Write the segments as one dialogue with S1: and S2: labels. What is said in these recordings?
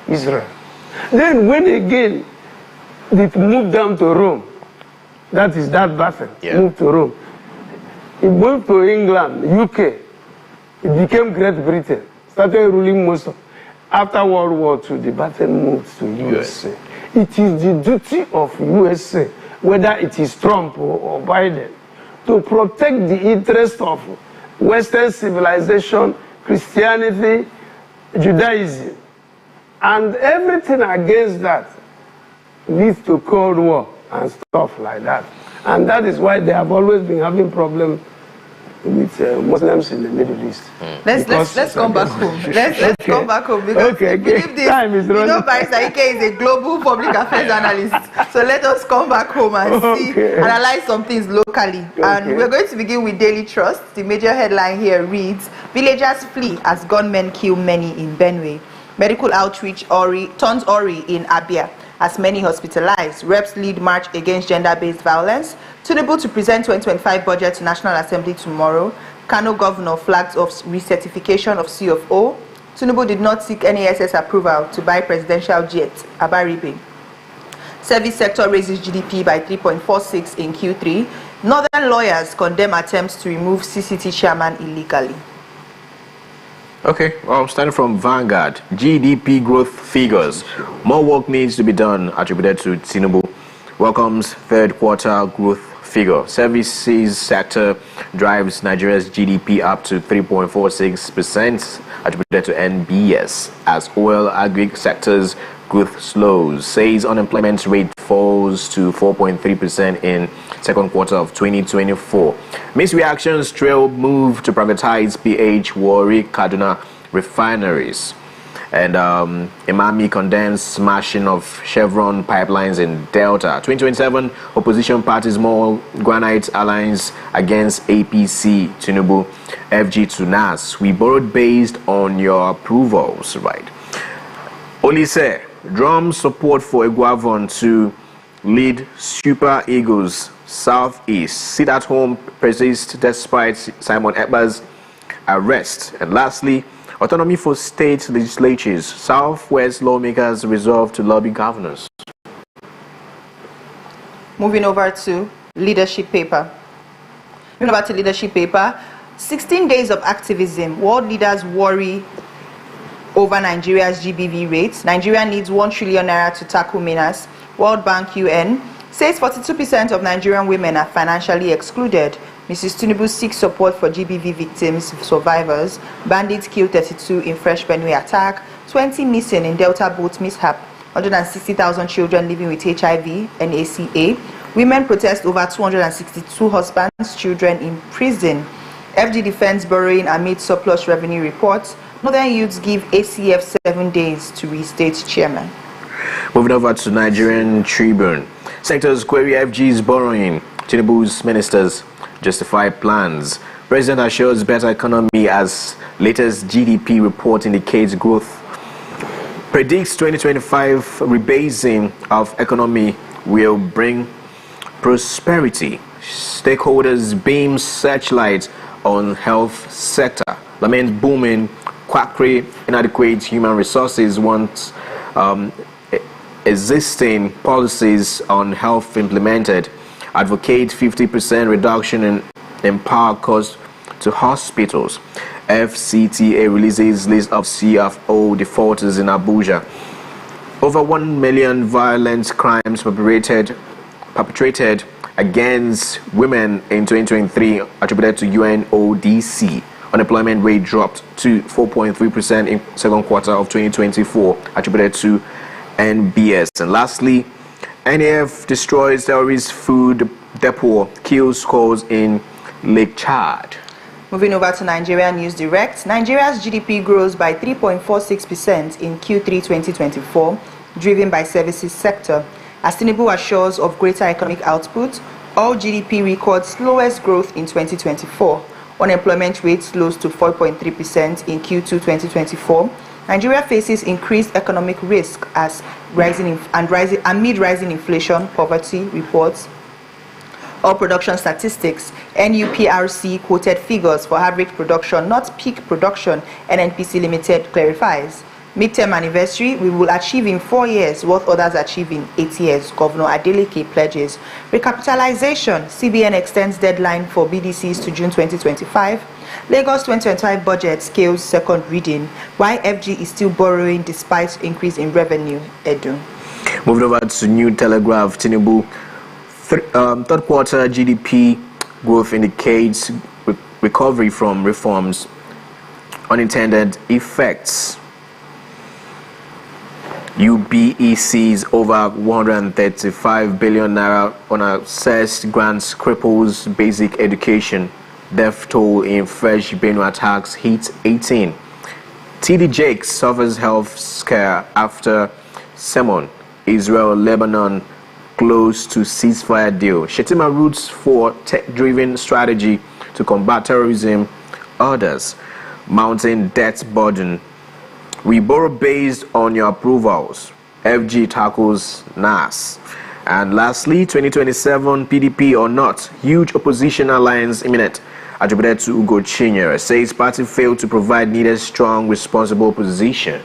S1: Israel. Then when again it moved down to Rome, that is that Batten, moved to Rome. It moved to England, UK. It became Great Britain, started ruling most of. After World War II, the Batten moved to USA. It is the duty of USA, whether it is Trump or Biden, to protect the interest of Western civilization, Christianity, Judaism, and everything against that leads to Cold War and stuff like that. And that is why they have always been having problems with Muslims in the Middle East.
S2: Let's come back home. Let's come back home because believe this,
S1: time is running.
S2: You know, Barrister Ike is a global public affairs analyst. So let us come back home and analyze some things locally. And we're going to begin with Daily Trust. The major headline here reads, "Villagers flee as gunmen kill many in Benue. Medical outreach turns Ori in Abia. As many hospitalized, reps lead march against gender-based violence. Tinubu to present 2025 budget to National Assembly tomorrow. Kano governor flags of recertification of C of O. Tinubu did not seek any SS approval to buy presidential jet. Abaribe. Service sector raises GDP by 3.46 in Q3. Northern lawyers condemn attempts to remove CCT chairman illegally."
S3: Okay, well, starting from Vanguard, GDP growth figures. More work needs to be done, attributed to Tinubu. Welcomes third quarter growth figure. Services sector drives Nigeria's GDP up to 3.46%, attributed to NBS, as oil agri sectors growth slows. Says unemployment rate falls to 4.3% in second quarter of 2024. Mixed reactions trail move to privatize PH Warri Kaduna refineries. And Imami condemns smashing of Chevron pipelines in Delta. 2027 opposition parties more Granite Alliance against APC. Tinubu FG to NAS. We borrowed based on your approvals, right? Olise drums support for Iguavon to lead Super Eagles Southeast. Sit at home persists despite Simon Ekpa's arrest. And lastly, autonomy for state legislatures. Southwest lawmakers resolve to lobby governors.
S2: Moving over to leadership paper. 16 days of activism. World leaders worry over Nigeria's GBV rates. Nigeria needs 1 trillion naira to tackle menace. World Bank UN says 42% of Nigerian women are financially excluded. Mrs. Tinubu seeks support for GBV victims, survivors. Bandits kill 32 in Fresh Benue attack. 20 missing in Delta boat mishap. 160,000 children living with HIV and ACA. Women protest over 262 husbands, children in prison. FG defends borrowing amid surplus revenue reports. Northern youths give ACF 7 days to restate chairman.
S3: Moving over to Nigerian Tribune. Sectors query FG's borrowing. Tinubu's ministers justify plans. President assures better economy as latest GDP report indicates growth. Predicts 2025 rebasing of economy will bring prosperity. Stakeholders beam searchlight on health sector. Laments booming quackery, inadequate human resources, wants existing policies on health implemented. Advocate 50% reduction in power cost to hospitals. FCTA releases list of CFO defaulters in Abuja. Over 1 million violent crimes perpetrated against women in 2023 attributed to UNODC. Unemployment rate dropped to 4.3% in second quarter of 2024, attributed to NBS. And lastly, NAF destroys terrorist food depot, kills scores in Lake Chad.
S2: Moving over to Nigeria News Direct. Nigeria's GDP grows by 3.46% in Q3 2024, driven by services sector. As Tinubu assures of greater economic output, all GDP records slowest growth in 2024. Unemployment rate slows to 4.3% in Q2 2024. Nigeria faces increased economic risk as amid rising inflation, poverty reports. All production statistics, NUPRC quoted figures for average production, not peak production, NNPC Limited clarifies. Midterm anniversary, we will achieve in 4 years what others achieve in 8 years, Governor Adeleke pledges. Recapitalization, CBN extends deadline for BDCs to June 2025. Lagos 2025 budget scales second reading. Why FG is still borrowing despite increase in revenue, Edu.
S3: Moving over to New Telegraph, Tinubu. Third quarter GDP growth indicates recovery from reforms. Unintended effects. UBE sees over 135 billion naira unassessed grants cripples basic education. Death toll in fresh Benue attacks hits 18. TD Jakes suffers health scare after sermon. Israel, Lebanon close to ceasefire deal. Shetima roots for tech-driven strategy to combat terrorism. Others, mountain debt burden. We borrow based on your approvals. FG tackles NAS. And lastly, 2027 PDP or not, huge opposition alliance imminent. Attributed to Ugo Chinyere, says party failed to provide needed strong, responsible position.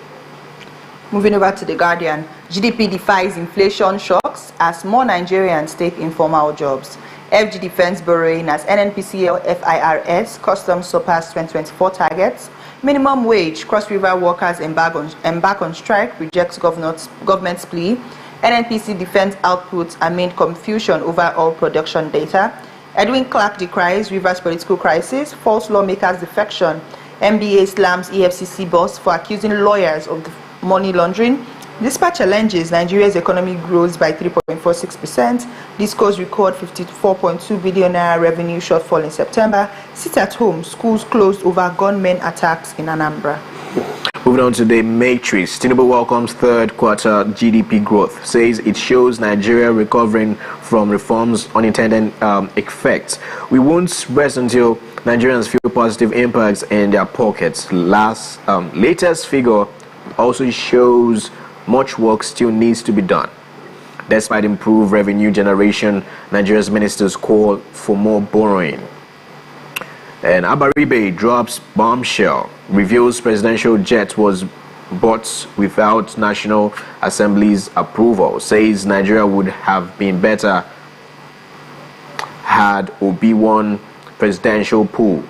S2: Moving over to The Guardian, GDP defies inflation shocks as more Nigerians take informal jobs. FG defends borrowing as NNPCL FIRS customs surpass 2024 targets. Minimum wage, Cross River workers embark on strike, rejects government's plea. NNPC defends output amid confusion over oil production data. Edwin Clark decries Rivers political crisis, false lawmakers defection. MBA slams EFCC boss for accusing lawyers of money laundering. Despite challenges, Nigeria's economy grows by 3.46%. Discos record 54.2 billion naira revenue shortfall in September. Sit at home, schools closed over gunmen attacks in Anambra.
S3: Moving on to the matrix, Tinubu welcomes third quarter GDP growth, says it shows Nigeria recovering from reforms' unintended effects. We won't rest until Nigerians feel positive impacts in their pockets. Latest figure also shows much work still needs to be done. Despite improved revenue generation, Nigeria's ministers call for more borrowing. And Abaribe drops bombshell, reveals presidential jet was bought without National Assembly's approval, says Nigeria would have been better had Obi won presidential pool.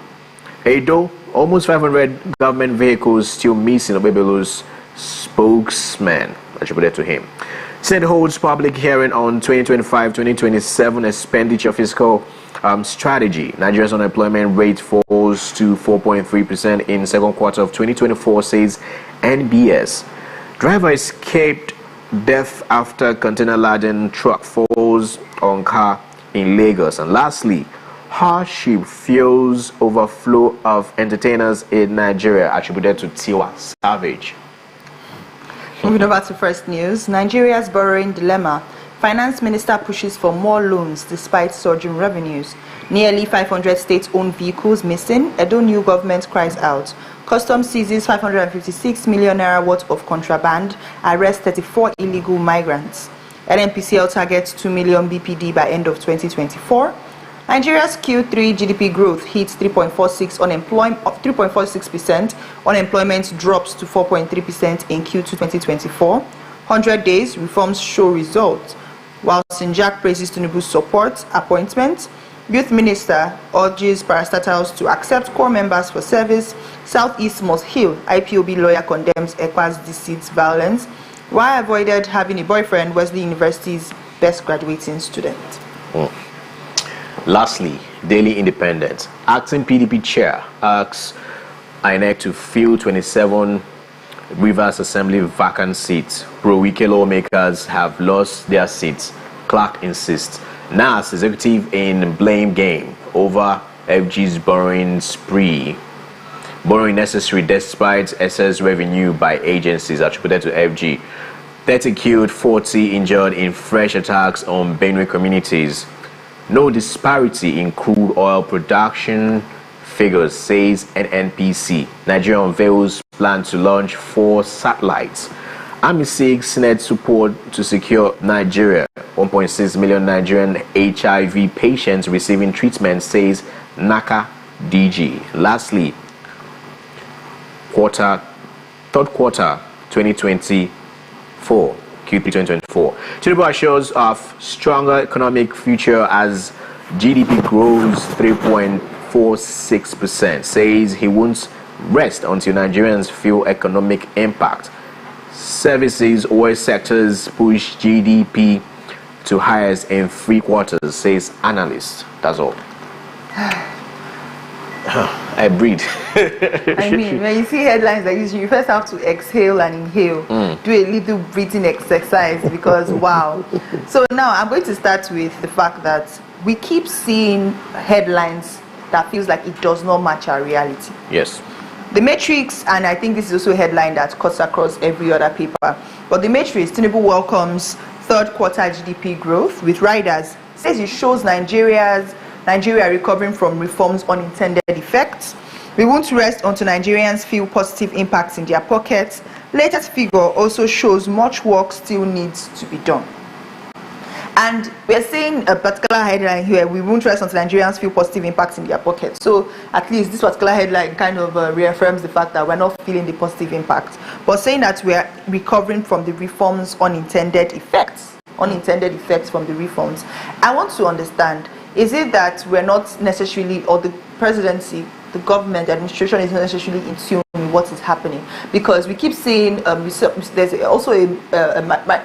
S3: Edo, almost 500 government vehicles still missing Obebelu's spokesman, attributed to him. Senate holds public hearing on 2025-2027 expenditure fiscal strategy. Nigeria's unemployment rate falls to 4.3% in second quarter of 2024, says NBS. Driver escaped death after container-laden truck falls on car in Lagos. And lastly, hardship fuels overflow of entertainers in Nigeria, attributed to Tiwa Savage.
S2: Moving over to first news, Nigeria's borrowing dilemma. Finance Minister pushes for more loans despite surging revenues. Nearly 500 state-owned vehicles missing. Edo new government cries out. Customs seizes 556 million naira worth of contraband. Arrests 34 illegal migrants. NNPCL targets 2 million BPD by end of 2024. Nigeria's Q3 GDP growth hits 3.46%. Unemployment drops to 4.3% in Q2 2024. 100 days, reforms show results. While Sinjak praises Tinubu's support appointment, Youth Minister urges parastatals to accept core members for service. Southeast must heal. IPOB lawyer condemns ECWA's deceit violence. Why avoided having a boyfriend, Wesley University's best graduating student.
S3: Lastly, Daily Independent. Acting PDP chair asks INEC to fill 27 Rivers Assembly vacant seats. Pro-Wike lawmakers have lost their seats. Clark insists. NAS executive in blame game over FG's borrowing spree. Borrowing necessary despite excess revenue by agencies, attributed to FG. 30 killed, 40 injured in fresh attacks on Benue communities. No disparity in crude oil production figures, says NNPC. Nigeria unveils plan to launch 4 satellites. Army seeks Senate support to secure Nigeria. 1.6 million Nigerian HIV patients receiving treatment, says NACA DG. Lastly, third quarter 2024. Q3 2024. Tinubu assures of stronger economic future as GDP grows 3.46%. Says he won't rest until Nigerians feel economic impact. Services or sectors push GDP to highest in 3 quarters, says analyst. That's all. I breathe.
S2: I mean, when you see headlines like this, you first have to exhale and inhale. Do a little breathing exercise because wow. So now I'm going to start with the fact that we keep seeing headlines that feels like it does not match our reality.
S3: Yes.
S2: The Matrix, and I think this is also a headline that cuts across every other paper, but the Matrix, Tinubu welcomes third quarter GDP growth with riders, says it shows Nigeria recovering from reforms' unintended effects. We won't rest until Nigerians feel positive impacts in their pockets. Latest figure also shows much work still needs to be done. And we're seeing a particular headline here, we won't rest until Nigerians feel positive impacts in their pockets. So at least this particular headline kind of reaffirms the fact that we're not feeling the positive impact, but saying that we're recovering from the reforms' unintended effects from the reforms. I want to understand, is it that we're not necessarily, or the presidency, the government, the administration is not necessarily in tune with what is happening? Because we keep seeing, there's also a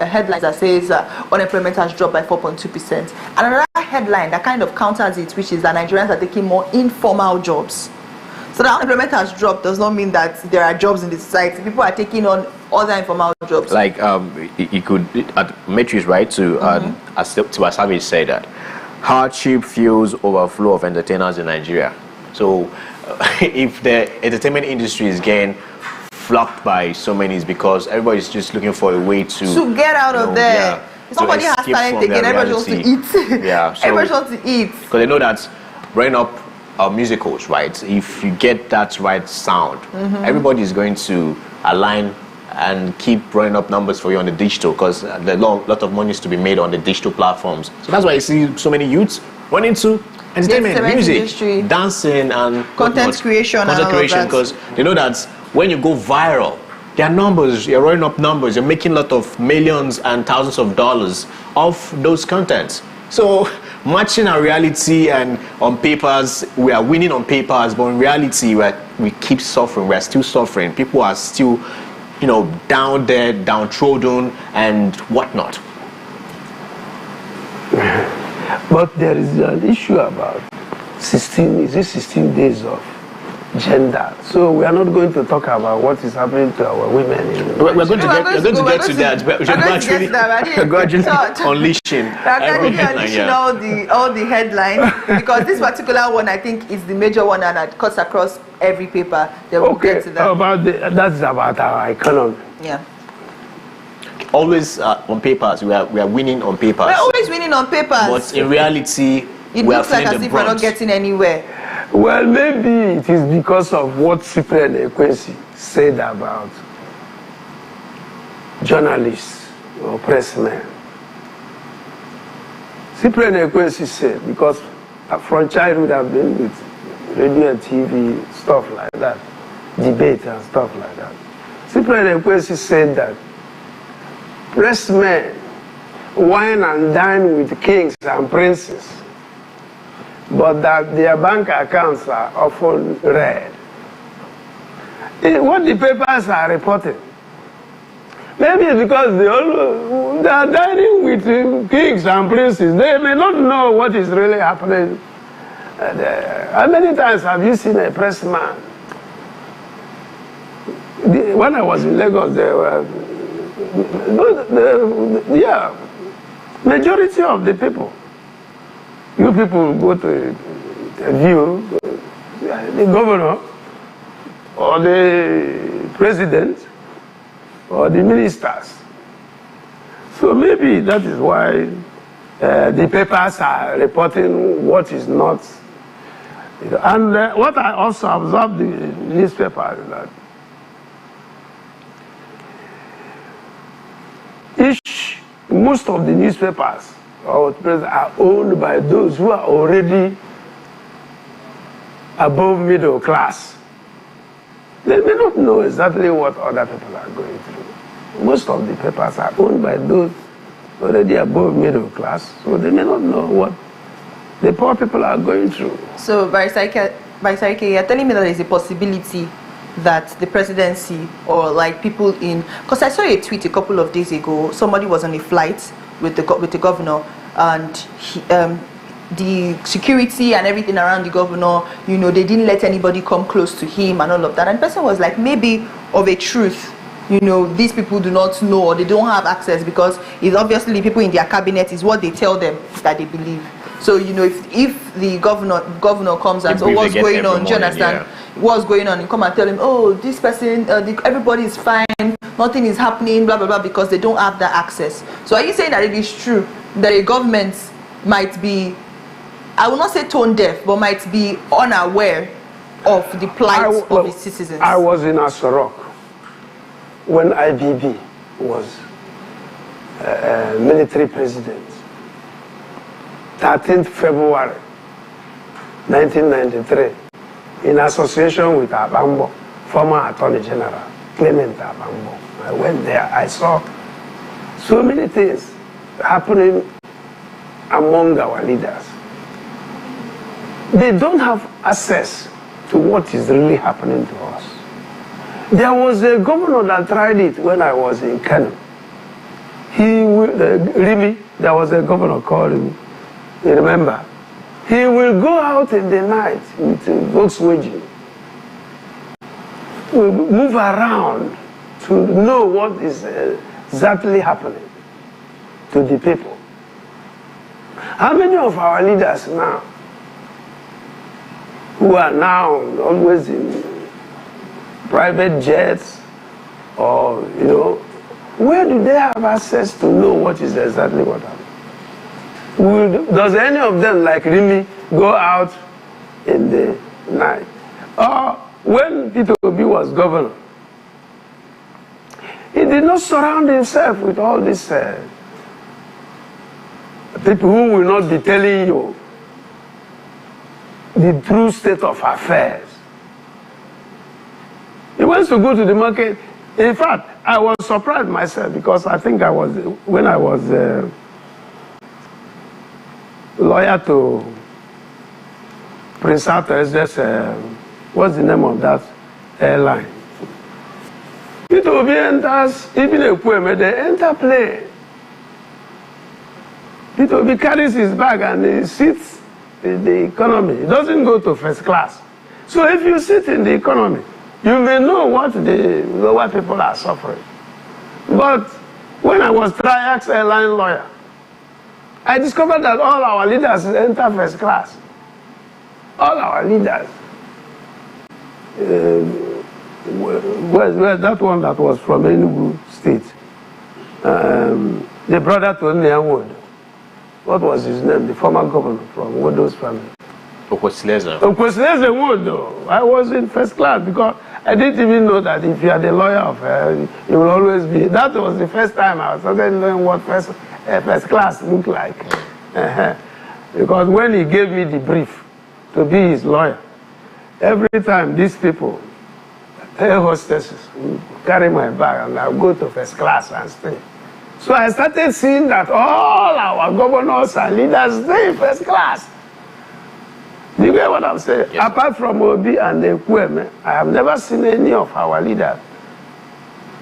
S2: headline that says unemployment has dropped by 4.2%. And another headline that kind of counters it, which is that Nigerians are taking more informal jobs. So that unemployment has dropped does not mean that there are jobs in the society. People are taking on other informal jobs.
S3: Like, you could, Matrix, right, to Savage say that hardship fuels overflow of entertainers in Nigeria. So if the entertainment industry is getting flocked by so many, it's because everybody's just looking for a way to
S2: get out of there.
S3: Yeah,
S2: somebody has talent again, everybody wants to eat.
S3: Yeah, so
S2: everybody wants to eat.
S3: Because they know that running up musicals, right? If you get that right sound, everybody is going to align and keep running up numbers for you on the digital, because there's a lot of money is to be made on the digital platforms. So that's why you see so many youths running into entertainment, music,
S2: industry,
S3: dancing, and
S2: content creation,
S3: because they know that when you go viral, there are numbers, you're running up numbers, you're making a lot of millions and thousands of dollars off those contents. So matching our reality, and on papers we are winning on papers, but in reality we keep suffering. We're still suffering. People are still, down there, downtrodden and whatnot.
S1: But there is an issue about 16 days of gender. So we are not going to talk about what is happening to our women.
S3: We're going to get to that. We're gradually unleashing
S2: all the headlines, because this particular one I think is the major one and it cuts across every paper. We'll get to that.
S1: That's about our economy.
S2: Yeah.
S3: Always on papers, we are winning on papers.
S2: We're always winning on papers.
S3: But in reality,
S2: it looks like as if we're not getting anywhere.
S1: Well, maybe it is because of what Cyprian Ekwesi said about journalists or pressmen. Cyprian Ekwesi said, because from childhood I've been with radio and TV, stuff like that, debate and stuff like that. Cyprian Ekwesi said that pressmen wine and dine with kings and princes, but that their bank accounts are often red. What the papers are reporting, maybe it's because they are dining with kings and princes. They may not know what is really happening. How many times have you seen a pressman? When I was in Lagos, there were majority of the people. You people go to view the governor or the president or the ministers. So maybe that is why the papers are reporting what is not. And what I also observed in the newspaper is that most of the newspapers are owned by those who are already above middle class. They may not know exactly what other people are going through. most of the papers are owned by those already above middle class, so they may not know what the poor people are going through.
S2: So, Barrister Ike, you're telling me that there's a possibility that the presidency or like people in, because I saw a tweet a couple of days ago, somebody was on a flight with the governor, and he, the security and everything around the governor, you know, they didn't let anybody come close to him and all of that. And the person was like, maybe of a truth, you know, these people do not know or they don't have access, because it's obviously people in their cabinet is what they tell them that they believe. So, you know, if the governor comes and says, oh, what's going on, do you understand? What's going on? You come and tell him, oh, this person, everybody is fine, nothing is happening, blah, blah, blah, because they don't have that access. So are you saying that it is true that a government might be, I will not say tone deaf, but might be unaware of the plight of its citizens?
S1: I was in Asorok when IBB was military president. 13th February 1993, in association with Abambo, former Attorney General, Clement Abambo. I went there, I saw so many things happening among our leaders. They don't have access to what is really happening to us. There was a governor that tried it when I was in Kano. Rimi, there was a governor called him. You remember? He will go out in the night with Volkswagen, will move around to know what is exactly happening to the people. How many of our leaders now, who are now always in private jets, or, you know, where do they have access to know what is exactly what happened? Does any of them, like Rimi, go out in the night? Or when Peter Obi was governor, he did not surround himself with all these people who will not be telling you the true state of affairs. He wants to go to the market. In fact, I was surprised myself, because I think I was, when I was lawyer to Prince Arthur, what's the name of that airline? Peter Obi enters, even a poem, they enter plane. Peter Obi carries his bag and he sits in the economy. He doesn't go to first class. So if you sit in the economy, you may know what the lower people are suffering. But when I was Triax airline lawyer, I discovered that all our leaders enter first class. All our leaders. That one that was from Enugu State. The brother to Nyawood. What was his name? The former governor from Wodo's family.
S3: Okwesilezen.
S1: Okwesilezen Wodo. I was in first class, because I didn't even know that if you are the lawyer of you will always be. That was the first time I was starting knowing what first class looked like. Because when he gave me the brief to be his lawyer, every time these people, air hostesses, will carry my bag and I'll go to first class and stay. So I started seeing that all our governors and leaders stay in first class. Do you get what I'm saying? Yes. Apart from Obi and Ekweme, I have never seen any of our leaders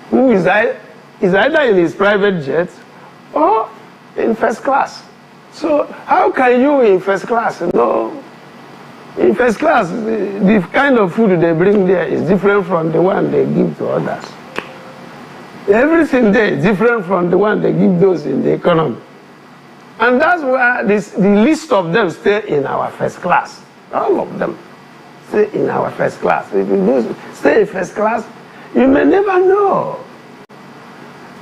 S1: who is either in his private jet or in first class. So how can you in first class know? In first class, the kind of food they bring there is different from the one they give to others. Everything there is different from the one they give those in the economy. And that's why the least of them stay in our first class. All of them stay in our first class. If you stay in first class, you may never know.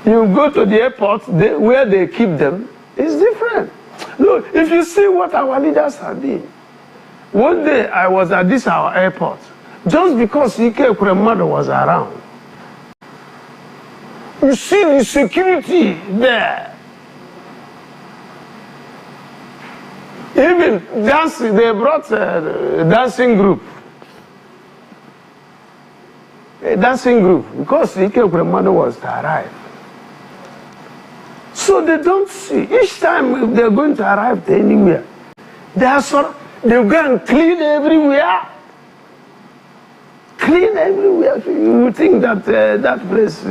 S1: You go to the airport, where they keep them is different. Look, if you see what our leaders are doing. One day I was at our airport, just because Ike Ekwemadu was around. You see the security there. Even dancing, they brought a dancing group. A dancing group, because Ike Ekwemadu was to arrive. So they don't see. Each time they're going to arrive to anywhere, they'll go and clean everywhere. Clean everywhere. You would think that that place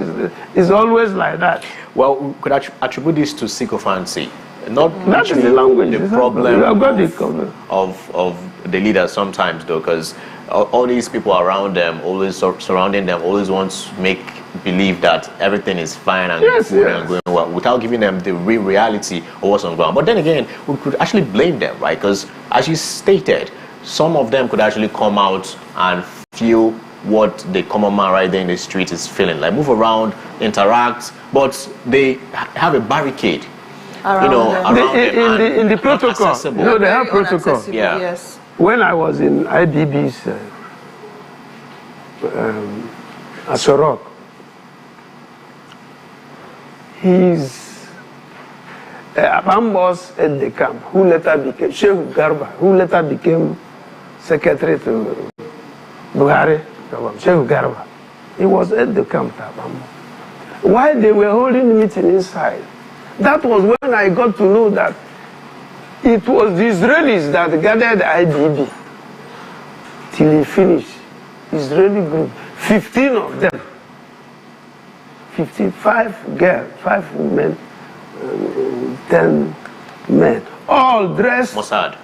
S1: is always like that.
S3: Well, we could attribute this to sycophancy. Not
S1: that is the language.
S3: The problem
S1: of
S3: the leaders sometimes, though, because all these people around them, always surrounding them, always want to make believe that everything is fine and good and going well, without giving them the real reality of what's on the ground. But then again, we could actually blame them, right? Because as you stated, some of them could actually come out and feel what the common man right there in the street is feeling, like move around, interact, but they have a barricade around them.
S1: In the protocol, they have protocol.
S3: Yeah.
S2: Yes.
S1: When I was in IDB's Asorok, his Abambos at the camp, who later became Sheikh Garba, who later became secretary to Buhari, Sheikh Garba. He was at the camp at Abambos. While they were holding meeting inside, that was when I got to know that it was the Israelis that gathered IDB till he finished. Israeli group, 15 of them, 55 girls, 5 women, 10 men, all dressed.
S3: Mossad,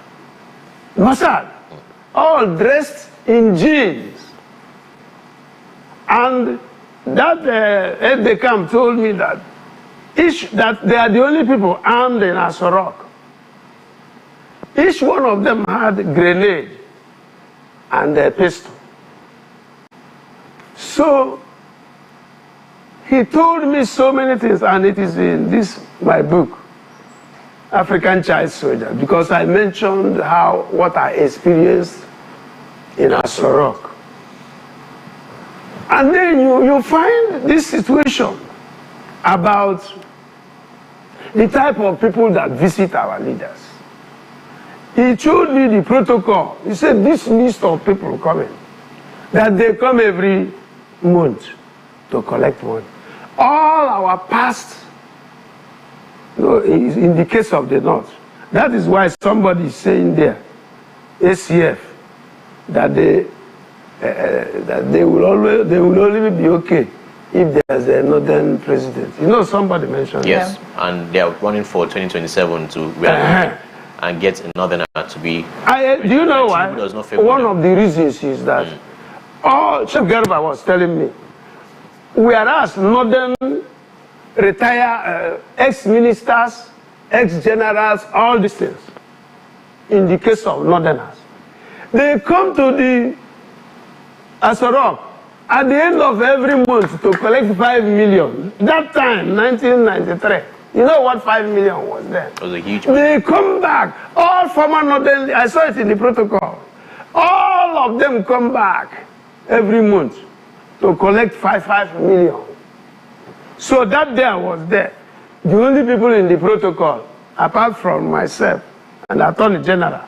S1: all dressed in jeans. And that at the camp told me that that they are the only people armed in Asorok. Each one of them had a grenade and a pistol. So he told me so many things, and it is in my book, African Child Soldier, because I mentioned what I experienced in Asorok. And then you find this situation about the type of people that visit our leaders. He showed me the protocol. He said this list of people coming, that they come every month to collect money. All our past, in the case of the North, that is why somebody is saying there, ACF, that they will only be okay if there's a northern president. Somebody mentioned
S3: yes, and they are running for 2027 to and get a northerner to be.
S1: Do you know why? One of the reasons is that Sheikh Garba was telling me, whereas northern retired ex-ministers, ex-generals, all these things, in the case of northerners, they come to the Asorok at the end of every month to collect 5 million. That time, 1993. You know what 5 million was then?
S3: It was a huge.
S1: They come back, all former northern, I saw it in the protocol. All of them come back every month to collect 5 million. So that day I was there. The only people in the protocol, apart from myself and Attorney General,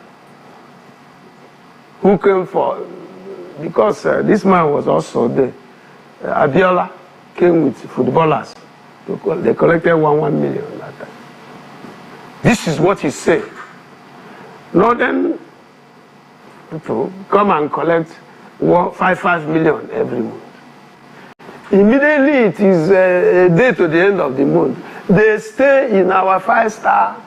S1: who came for, because this man was also there, Abiola came with footballers. They collected 1 million that time. This is what he said. Northern people come and collect 5 million every month. Immediately it is a day to the end of the month. They stay in our 5-star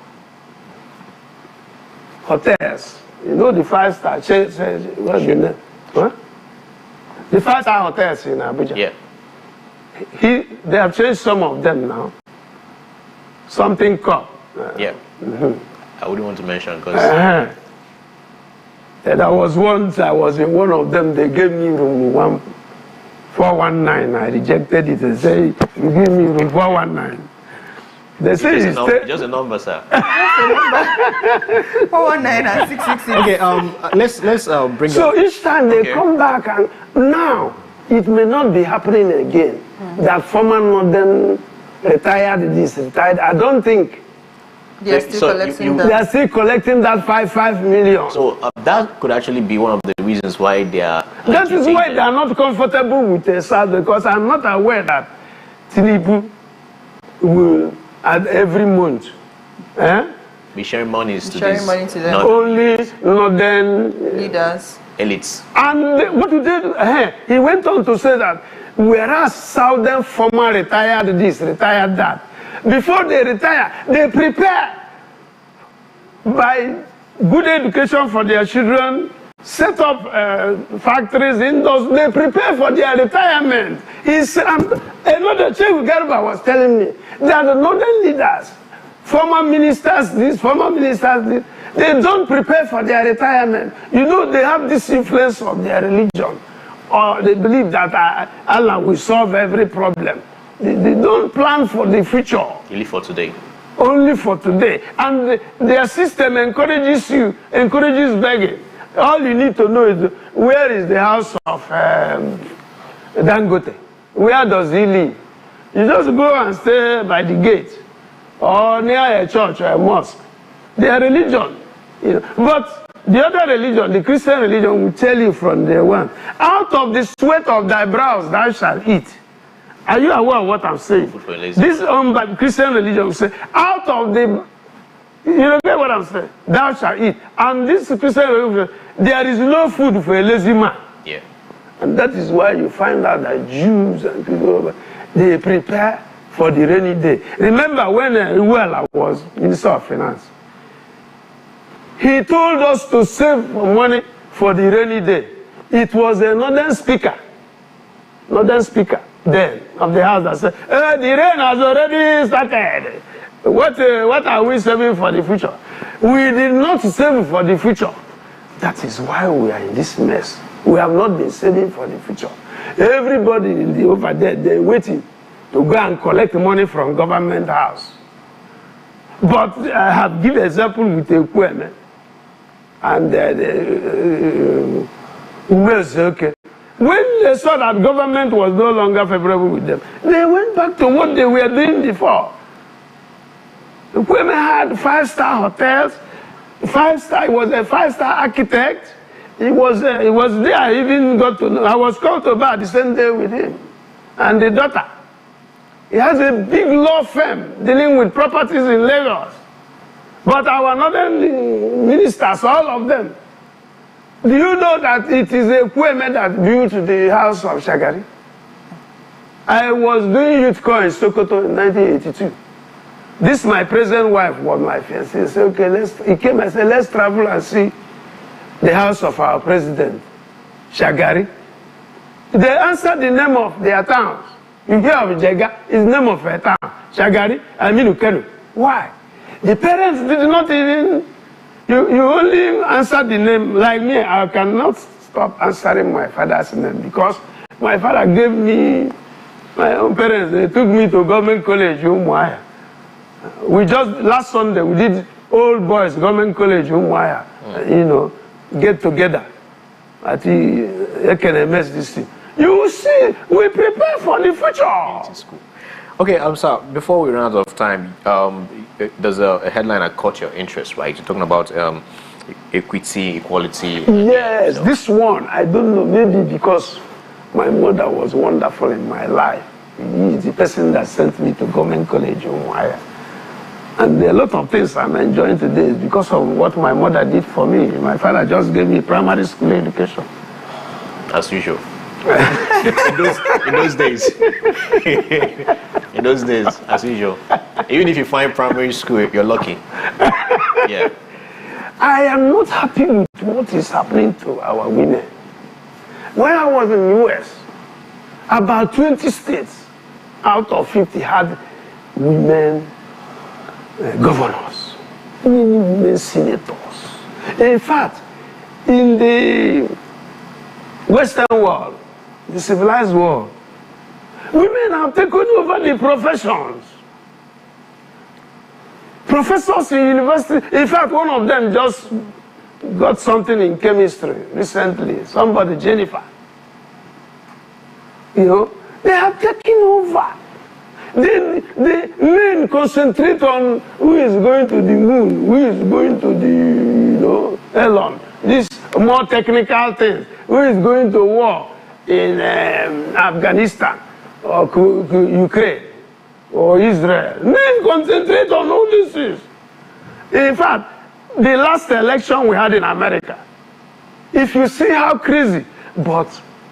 S1: hotels. You know the 5-star, what's the name? Huh? The 5-star hotels in Abuja.
S3: Yeah.
S1: They have changed some of them now. Something called.
S3: I wouldn't want to mention because.
S1: There was once I was in one of them. They gave me room 419. I rejected it and say, "You give me room 419." They say
S3: just a number, sir.
S2: 419 and 666.
S3: Okay. Let's bring.
S1: So each time they come back, and now it may not be happening again. That former northern retired, this retired. I don't think
S2: they are still collecting that.
S1: They are still collecting that 5 million.
S3: So that could actually be one of the reasons why they are.
S1: That is why they are not comfortable with the South, because I'm not aware that Tinubu will at every month.
S3: Be sharing monies to
S2: sharing money to them.
S1: Only northern
S2: leaders.
S3: Elites.
S1: And what he did, he went on to say that whereas southern former retired this, retired that, before they retire, they prepare by good education for their children, set up factories, indoors, they prepare for their retirement. Another Che Garba was telling me that the northern leaders, former ministers this, former ministers this, they don't prepare for their retirement. You know, they have this influence of their religion, or they believe that Allah will solve every problem. They don't plan for the future.
S3: You live for today.
S1: Only for today. And their system encourages begging. All you need to know is where is the house of Dangote? Where does he live? You just go and stay by the gate or near a church or a mosque. Their religion. You know. But the other religion, the Christian religion, will tell you from day one, out of the sweat of thy brows thou shalt eat. Are you aware of what I'm saying? This Christian religion will say, out of the, you get what I'm saying? Thou shalt eat. And this Christian religion, there is no food for a lazy man.
S3: Yeah.
S1: And that is why you find out that Jews and people, they prepare for the rainy day. Remember when Iwela was Minister of Finance, he told us to save money for the rainy day. It was a northern speaker then of the house that said, the rain has already started. What are we saving for the future? We did not save for the future. That is why we are in this mess. We have not been saving for the future. Everybody over there, they're waiting to go and collect money from government house. But I have given example with Ekweme and okay. When they saw that government was no longer favorable with them, they went back to what they were doing before. Ekweme had 5-star hotels, he was a 5-star architect. He was there. I even got to know. I was called to bar the same day with him and the daughter. He has a big law firm dealing with properties in Lagos. But our northern ministers, all of them, do you know that it is Ekweme that built the house of Shagari? I was doing youth corps in Sokoto in 1982. This, my present wife, was my fiancée. He said, okay, he came and said, let's travel and see the house of our president, Shagari. They answered the name of their towns. You hear of Jega, is the name of a town. Shagari, Ukenu. Why? The parents did not even, you only answered the name. Like me, I cannot stop answering my father's name because my father gave me, my own parents, they took me to government college, Umuahia. We just, last Sunday, we did old boys, government college, Umuahia, you know, get together at the KNMS district. You will see, we prepare for the future.
S3: Okay, sir, before we run out of time, there's a headline that caught your interest, right? You're talking about equity, equality.
S1: Yes, you know. This one, I don't know, maybe because my mother was wonderful in my life. He's the person that sent me to government college in Umuahia. And a lot of things I'm enjoying today is because of what my mother did for me. My father just gave me primary school education.
S3: As usual. in those days. In those days, as usual. Even if you find primary school, you're lucky. Yeah.
S1: I am not happy with what is happening to our women. When I was in the US, about 20 states out of 50 had women governors, women senators. In fact, in the Western world, the civilized world, women have taken over the professions. Professors in university, in fact, one of them just got something in chemistry recently, somebody, Jennifer. You know, they have taken over. The men concentrate on who is going to the moon, who is going to the, you know, Elon. These more technical things. Who is going to war in Afghanistan or Ukraine? or Israel. Men concentrate on all these things. In fact, the last election we had in America, if you see how crazy, but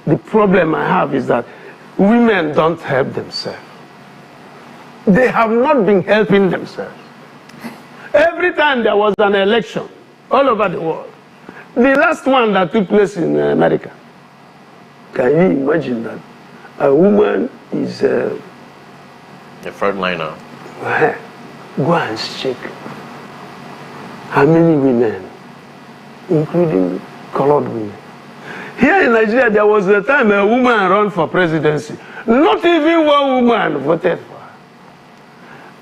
S1: the problem I have is that women don't help themselves. They have not been helping themselves. Every time there was an election all over the world, the last one that took place in America, can you imagine that a woman is a
S3: frontliner?
S1: Go and check how many women, including colored women. Here in Nigeria, there was a time a woman ran for presidency. Not even one woman voted for her.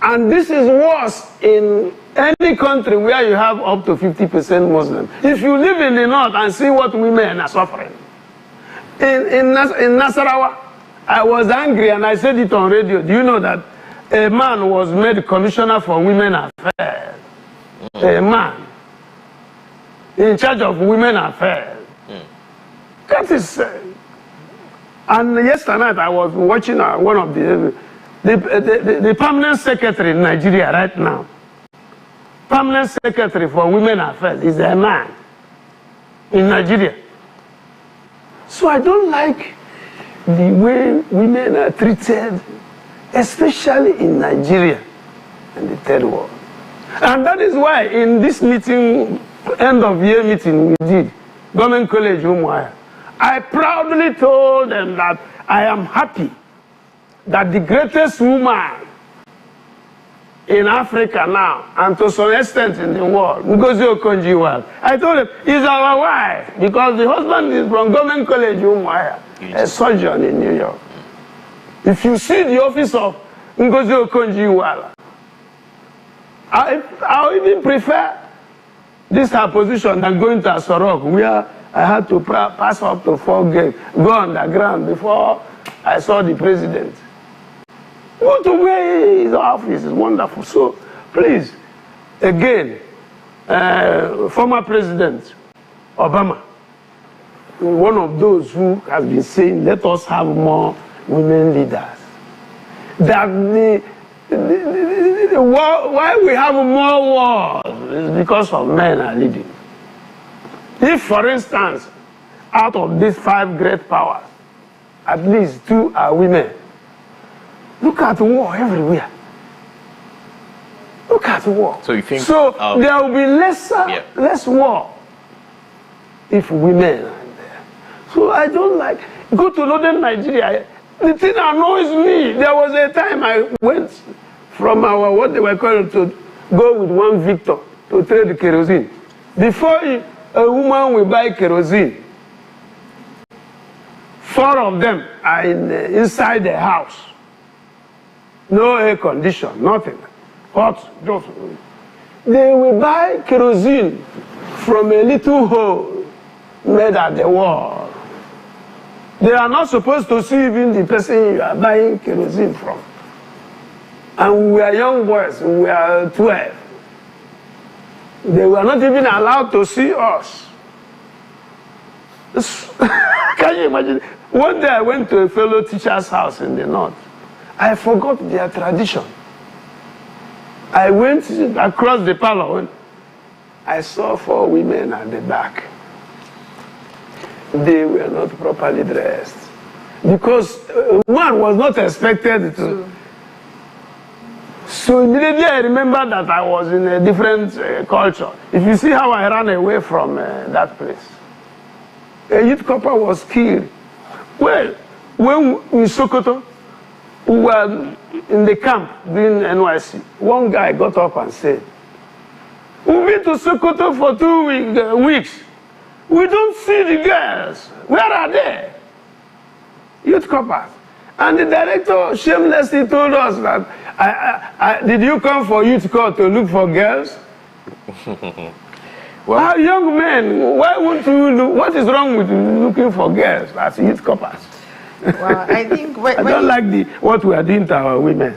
S1: And this is worse in any country where you have up to 50% Muslim. If you live in the north and see what women are suffering. In Nasarawa, I was angry and I said it on radio. Do you know that a man was made commissioner for women affairs? A man in charge of women affairs. That is, and yesterday night I was watching one of the permanent secretary in Nigeria right now. Permanent secretary for women affairs is a man in Nigeria. So I don't like the way women are treated, especially in Nigeria and the third world. And that is why in this meeting, end of year meeting we did, Government College Umuahia, I proudly told them that I am happy that the greatest woman in Africa now, and to some extent in the world, Ngozi Okonjo-Iweala, I told them, is our wife, because the husband is from Government College Umuahia, a surgeon in New York. If you see the office of Ngozi Okonjo-Iweala, I even prefer this her position than going to Asorok, where I had to pass up to 4 gates, go underground before I saw the president. Go to where his office is wonderful. So, please, again, former President Obama, one of those who has been saying, let us have more women leaders. That why we have more wars is because of men are leading. If, for instance, out of these 5 great powers, at least 2 are women, look at war everywhere. Look at war.
S3: So you think
S1: there will be less war if women are there. So I don't like, go to northern Nigeria. The thing annoys me. There was a time I went from our, what they were calling, to go with one Victor to trade kerosene. Before a woman will buy kerosene, 4 of them are inside the house. No air condition, nothing. Hot, just. They will buy kerosene from a little hole made at the wall. They are not supposed to see even the person you are buying kerosene from. And we are young boys, we are 12. They were not even allowed to see us. Can you imagine? One day I went to a fellow teacher's house in the north. I forgot their tradition. I went across the parlor and I saw 4 women at the back. They were not properly dressed. Because one was not expected to. So immediately I remember that I was in a different culture. If you see how I ran away from that place. A youth couple was killed. Well, when in Sokoto, we were in the camp doing NYC. One guy got up and said, we've been to Sokoto for 2 weeks. We don't see the girls. Where are they? Youth couples. And the director shamelessly told us that, did you come for youth corps to look for girls? Well, young men, why won't you look? What is wrong with looking for girls as youth couples?
S2: Well, I think
S1: I don't like what we are doing to our women.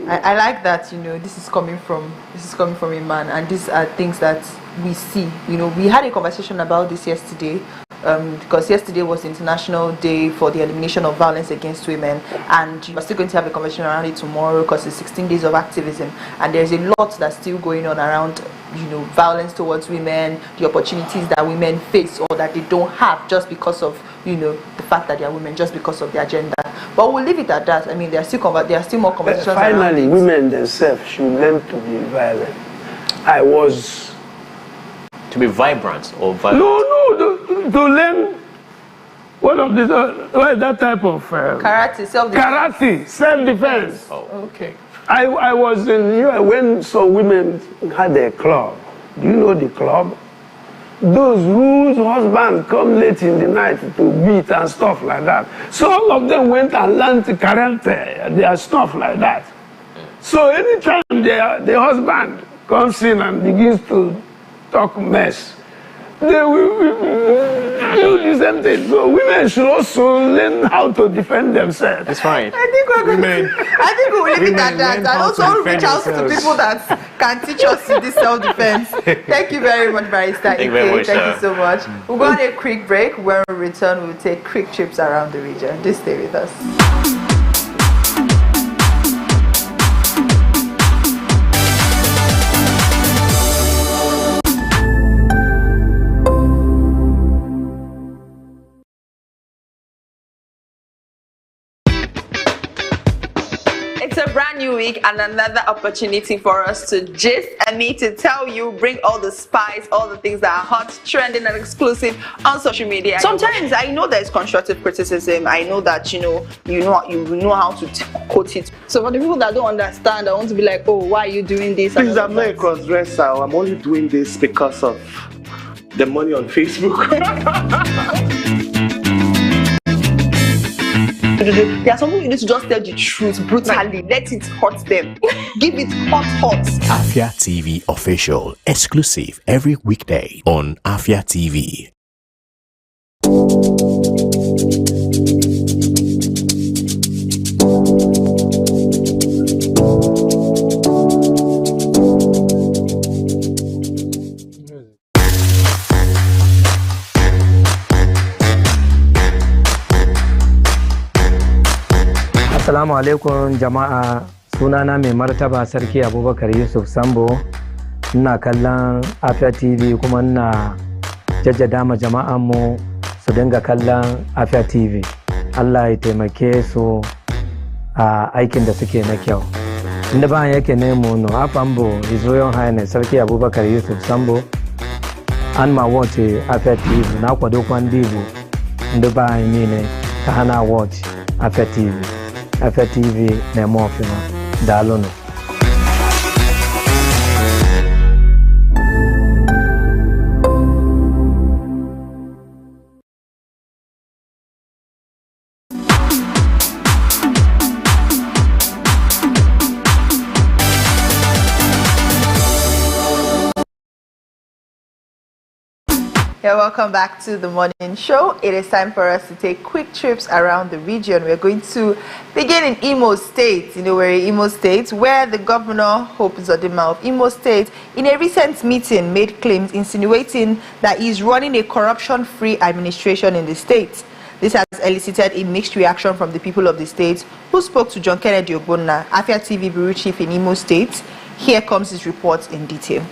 S2: I like that, this is coming from a man, and these are things that we see. We had a conversation about this yesterday because yesterday was the International Day for the Elimination of Violence Against Women, and we're still going to have a conversation around it tomorrow because it's 16 days of activism, and there's a lot that's still going on around, violence towards women, the opportunities that women face or that they don't have just because of, the fact that they are women, just because of their gender. But we'll leave it at that. I mean, there are still more conversations.
S1: Finally, women themselves should learn to be violent.
S3: To be vibrant or violent?
S1: No, to learn that type of
S2: karate, self-defense.
S1: Karate, self-defense.
S3: Oh, okay.
S1: I was in when some women had a club. Do you know the club? Those whose husband come late in the night to beat and stuff like that. So all of them went and learned karate, their stuff like that. So anytime the husband comes in and begins to talk mess, they will do the same thing. So women should also learn how to defend themselves.
S3: That's fine.
S2: I think we'll leave it at that, and also reach out to people that can teach us this self-defense. Thank you very much, Barrister.
S3: Thank you very much.
S2: Thank you so much. We'll go on a quick break. When we return, we'll take quick trips around the region. Just stay with us. It's a brand new week and another opportunity for us to gist and me to tell you, bring all the spice, all the things that are hot, trending and exclusive on social media. Sometimes I know there's constructive criticism. I know that you know how to quote it. So for the people that don't understand, I want to be like, oh, why are you doing this?
S4: Please, I'm not a cross-dresser. I'm only doing this because of the money on Facebook.
S2: There are some people you need to just tell the truth brutally. Let it hurt them. Give it hot.
S5: Afia TV official, exclusive every weekday on Afia TV.
S6: Assalamu alaikum jama'a, sunana mai martaba sarki Abubakar Yusuf Sambo. Ina kallon Afia TV kuma ina jaddada ma jama'an mu su dinga kallon Afia TV. Allah ya taimake su a aikin da suke na kyau. Inda ba yake ne mu no afambo His Royal Highness Sarki Abubakar Yusuf Sambo an ma watch Afia TV na kwado kwandibu inda ba ni ne ka hana watch Afia TV. Afia TV na eme ọfụma. Daalụnụ.
S2: Yeah, welcome back to the morning show. It is time for us to take quick trips around the region. We're going to begin in Imo State. We're in Imo State, where the governor, Hope Uzodinma of Imo State, in a recent meeting made claims insinuating that he's running a corruption-free administration in the state. This has elicited a mixed reaction from the people of the state, who spoke to John Kennedy Ogbonna, Afia TV Bureau Chief in Imo State. Here comes his report in detail.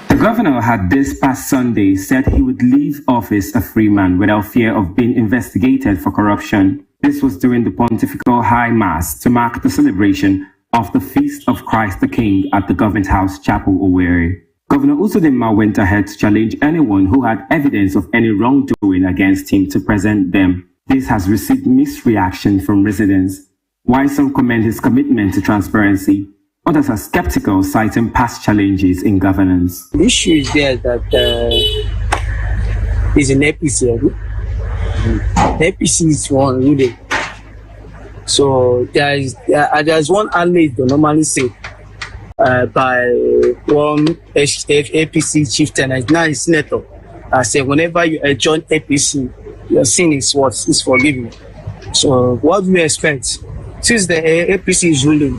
S7: The governor had this past Sunday said he would leave office a free man without fear of being investigated for corruption. This was during the Pontifical High Mass to mark the celebration of the Feast of Christ the King at the Government House Chapel, Owerri. Governor Uzodinma went ahead to challenge anyone who had evidence of any wrongdoing against him to present them. This has received mixed reaction from residents. While some commend his commitment to transparency, others are skeptical, citing past challenges in governance.
S8: The issue is there that is an APC. The APC is one ruling. So there's one alleged they normally say by one APC chieftain, and now he's senator. I say whenever you join APC, your sin is forgiven. So what do we expect? Since the APC is ruling,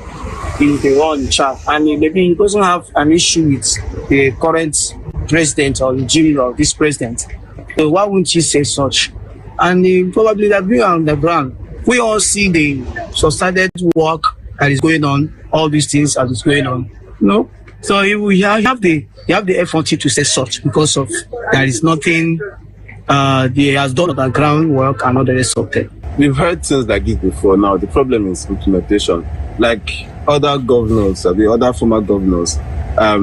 S8: he's the one in charge, and maybe he doesn't have an issue with the current president or regime or this president. So why wouldn't you say such? And probably that we are on the ground. We all see the substandard work that is going on, all these things that is going on. No? So you have the effort to say such because of there is nothing they has done on the groundwork and all the rest of it.
S9: We've heard things like this before. Now the problem is implementation. Like other governors, the other former governors,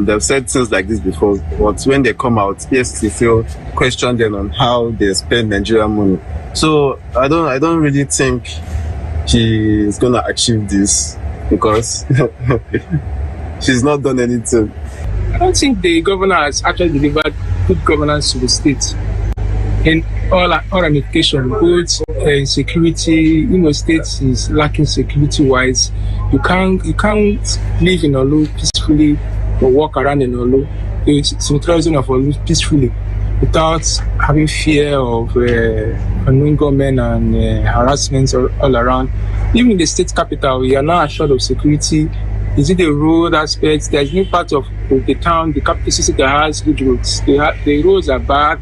S9: they've said things like this before. But when they come out, yes, they still question them on how they spend Nigerian money. So I don't really think she is gonna achieve this because she's not done anything.
S10: I don't think the governor has actually delivered good governance to the state. In all ramifications, both security, state is lacking security-wise. You can't live in Olu peacefully or walk around in Olu, centralizing of Olu peacefully without having fear of unknown government and harassments all around. Even in the state capital, we are now assured of security. Is it the road aspect? There's no part of the town, the capital city that has good roads. The roads are bad,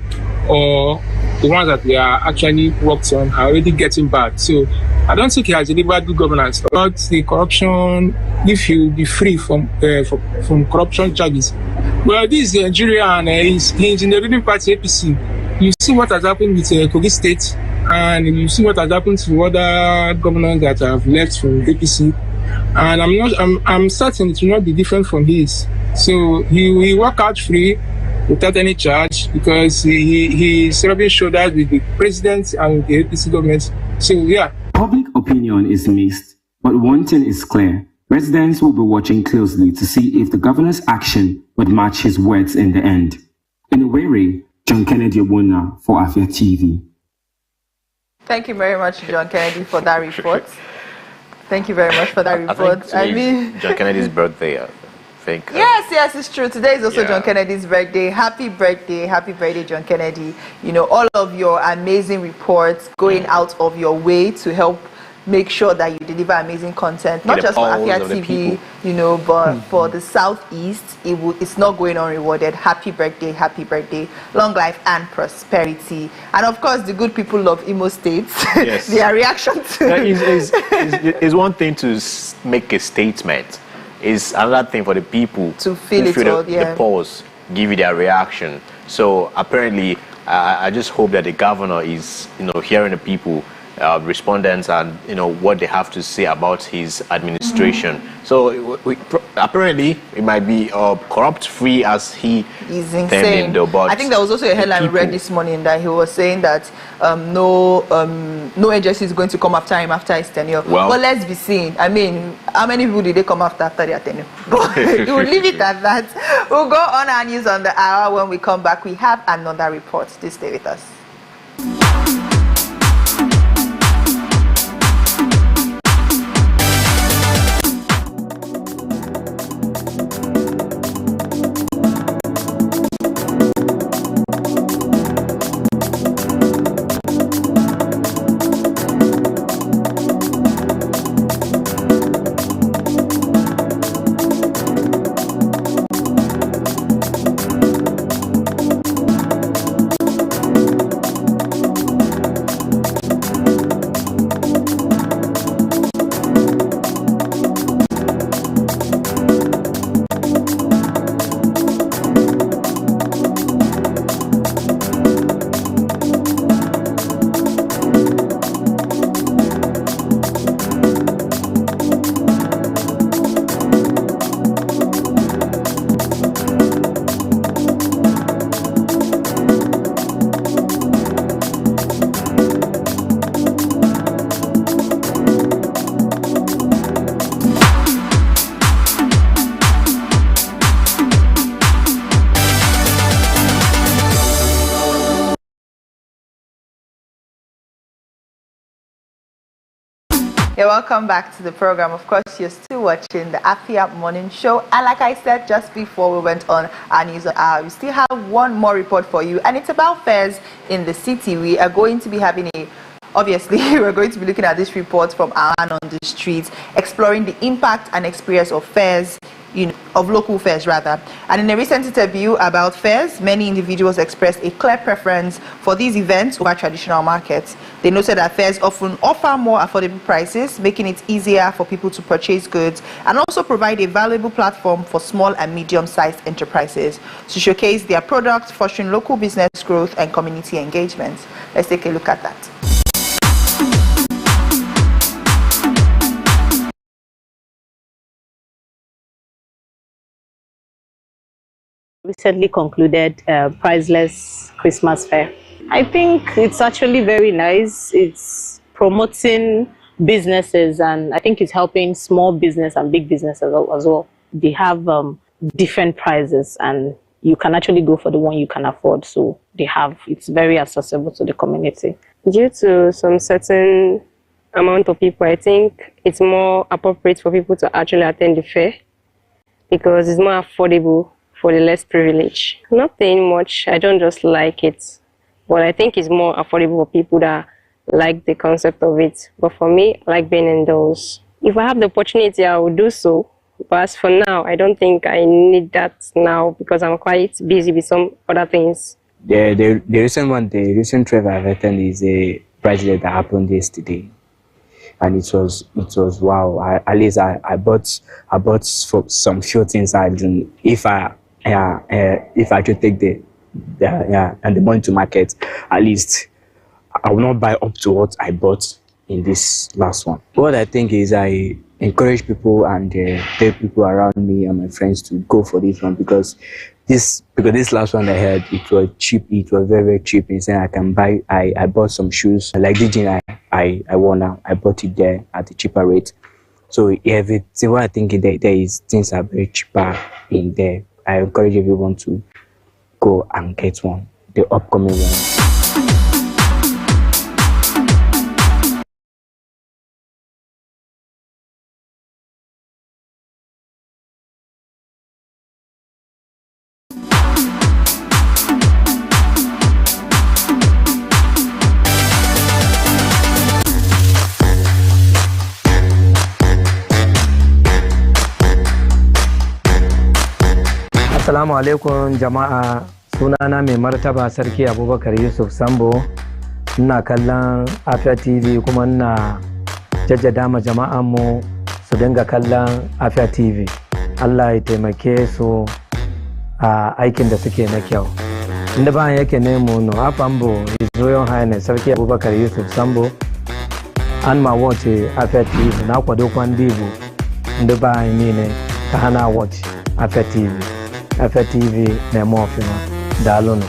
S10: or the ones that they are actually worked on are already getting bad. So I don't think he has delivered good governance. About the corruption, if you be free from corruption charges. Well, this is Nigeria and he's in the ruling party APC. You see what has happened with Kogi State, and you see what has happened to other governors that have left from APC. And I'm certain it will not be different from his. So he will walk out free without any charge because he's rubbing shoulders with the president and the APC government. So yeah.
S7: Public opinion is mixed, but one thing is clear. Residents will be watching closely to see if the governor's action would match his words in the end. In Owerri, John Kennedy Obuna for Afia TV.
S2: Thank you very much, John Kennedy, for that report. Thank you very much for that report.
S3: I mean, John Kennedy's birthday, I think.
S2: Yes, it's true. Today is also John Kennedy's birthday. Happy birthday, John Kennedy. All of your amazing reports, going out of your way to help make sure that you deliver amazing content, not just for Afia TV, but for the Southeast. It's not going unrewarded. Happy birthday, long life and prosperity, and of course the good people of Imo State. Yes. Their reaction to
S3: is one thing to make a statement. It's another thing for the people
S2: to feel
S3: the pause, give you their reaction. So apparently, I just hope that the governor is hearing the people. Respondents and what they have to say about his administration. So apparently it might be corrupt free as he
S2: is insane.
S3: But
S2: I think there was also a headline we read this morning that he was saying that no agency is going to come after him after his tenure. Well, let's be seen. I mean, how many people did they come after their tenure? But we'll leave it at that. We'll go on our news on the hour. When we come back, we have another report. Please stay with us. Yeah, welcome back to the program. Of course, you're still watching the Afia Morning Show. And like I said just before we went on our news, we still have one more report for you. And it's about fares in the city. We are going to be having obviously, we're going to be looking at this report from our man on the streets, exploring the impact and experience of fares local fairs rather. And in a recent interview about fairs, many individuals expressed a clear preference for these events over traditional markets. They noted that fairs often offer more affordable prices, making it easier for people to purchase goods, and also provide a valuable platform for small and medium-sized enterprises to showcase their products, fostering local business growth and community engagement. Let's take a look at that.
S11: Recently concluded Priceless Christmas Fair. I think it's actually very nice. It's promoting businesses, and I think it's helping small business and big business as well. They have different prices, and you can actually go for the one you can afford. So it's very accessible to the community.
S12: Due to some certain amount of people, I think it's more appropriate for people to actually attend the fair because it's more affordable for the less privileged. Not saying much, I don't just like it, but I think it's more affordable for people that like the concept of it. But for me, I like being indoors. If I have the opportunity, I will do so. But as for now, I don't think I need that now because I'm quite busy with some other things.
S13: The recent trip I've attended is a project that happened yesterday. And it was wow. At least I bought some few things. If I should take the money to market, at least I will not buy up to what I bought in this last one. What I think is I encourage people and tell people around me and my friends to go for this one because this last one I had, it was cheap. It was very, very cheap. And I can buy. I bought some shoes like the jean I wore now. I bought it there at a cheaper rate. So everything. What I think there is things are very cheaper in there. I encourage everyone to go and get one, the upcoming one.
S6: Assalamu alaikum jama'a, sunana mai martaba sarki Abubakar Yusuf Sambo. Ina kallon Afia TV kuma ina jaddada ma jama'an mu su dinga kallon Afia TV. Allah ya taimake su a aikin da suke na kyau. Inda ba yake ne mu no Afambo His Royal Highness Sarki Abubakar Yusuf Sambo an ma watch Afia TV na kwado kwan dibu. Inda ba ni ne ta hana watch Afia TV. Afia TV na mofima dalono.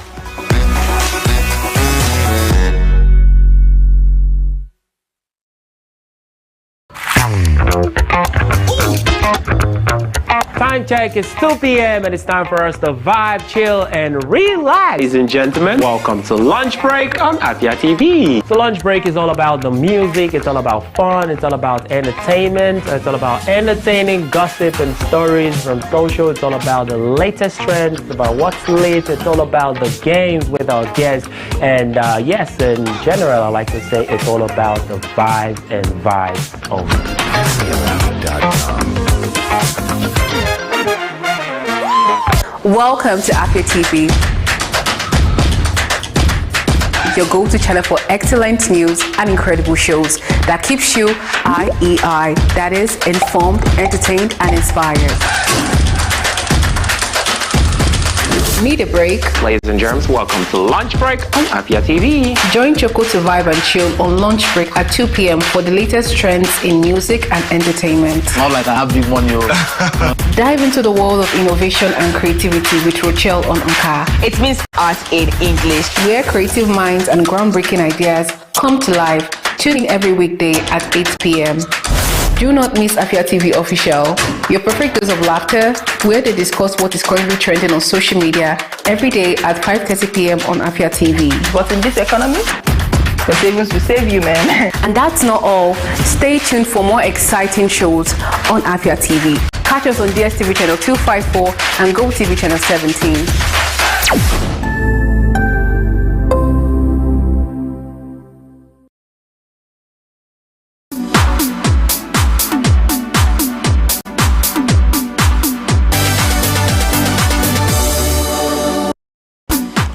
S14: Time check, it's 2 p.m. and it's time for us to vibe, chill, and relax. Ladies and gentlemen, welcome to Lunch Break on Afia TV. So Lunch Break is all about the music, it's all about fun, it's all about entertainment, it's all about entertaining gossip and stories from social, it's all about the latest trends, it's about what's lit, it's all about the games with our guests, and yes, in general, I like to say it's all about the vibes and vibes only.
S15: Welcome to Afia TV, your go-to channel for excellent news and incredible shows that keeps you IEI, that is, informed, entertained, and inspired. Need a break?
S14: Ladies and germs, welcome to Lunch Break on Afia TV.
S15: Join Choco to vibe and chill on Lunch Break at 2 p.m. for the latest trends in music and entertainment.
S16: Not like I have big money.
S15: Dive into the world of innovation and creativity with Rochelle on Anka.
S17: It means art in English,
S15: where creative minds and groundbreaking ideas come to life. Tune in every weekday at 8 p.m. Do not miss Afia TV Official, your perfect dose of laughter, where they discuss what is currently trending on social media every day at 5:30 p.m. on Afia TV.
S17: But in this economy, the savings will save you, man.
S15: And that's not all. Stay tuned for more exciting shows on Afia TV. Catch us on DSTV channel 254 and GoTV channel 17.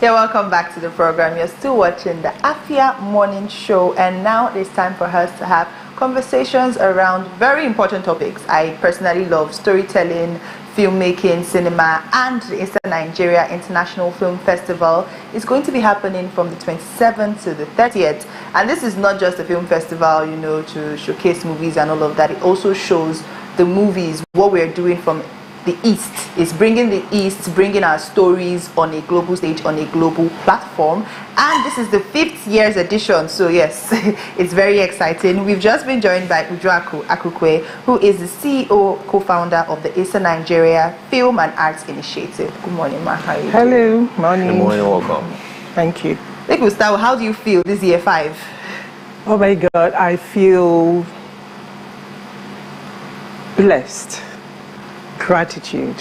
S2: Yeah, welcome back to the program. You're still watching the Afia Morning Show, and now it's time for us to have conversations around very important topics. I personally love storytelling, filmmaking, cinema, and the Eastern Nigeria International Film Festival is going to be happening from the 27th to the 30th. And this is not just a film festival, you know, to showcase movies and all of that. It also shows the movies, what we're doing from the East. Is bringing the East, bringing our stories on a global stage, on a global platform. And this is the 5th year's edition, so yes, it's very exciting. We've just been joined by Ujuaku Akukwe, who is the CEO, co-founder of the Eastern Nigeria Film and Arts Initiative. Good morning, Ma. How are you
S16: Hello, morning.
S3: Good morning, welcome.
S16: Thank you.
S2: Thank you, Gustavo. How do you feel this year 5?
S16: Oh my God, I feel blessed, gratitude,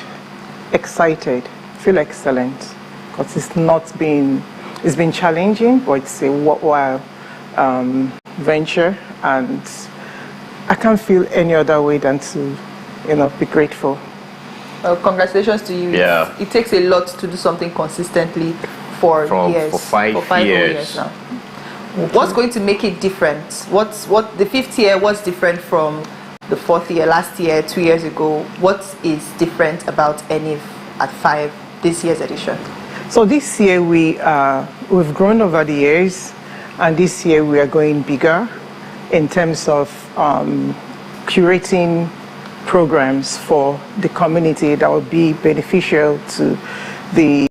S16: excited, feel excellent, because it's been challenging, but it's a worthwhile venture, and I can't feel any other way than to, be grateful.
S2: Well, congratulations to you.
S3: Yeah.
S2: It takes a lot to do something consistently for years.
S3: For 5
S2: whole
S3: years
S2: now. What's going to make it different? What the 5th year was different from the 4th year, last year, 2 years ago? What is different about ENIF at 5 this year's edition?
S16: So this year we've grown over the years, and this year we are going bigger in terms of curating programs for the community that will be beneficial to the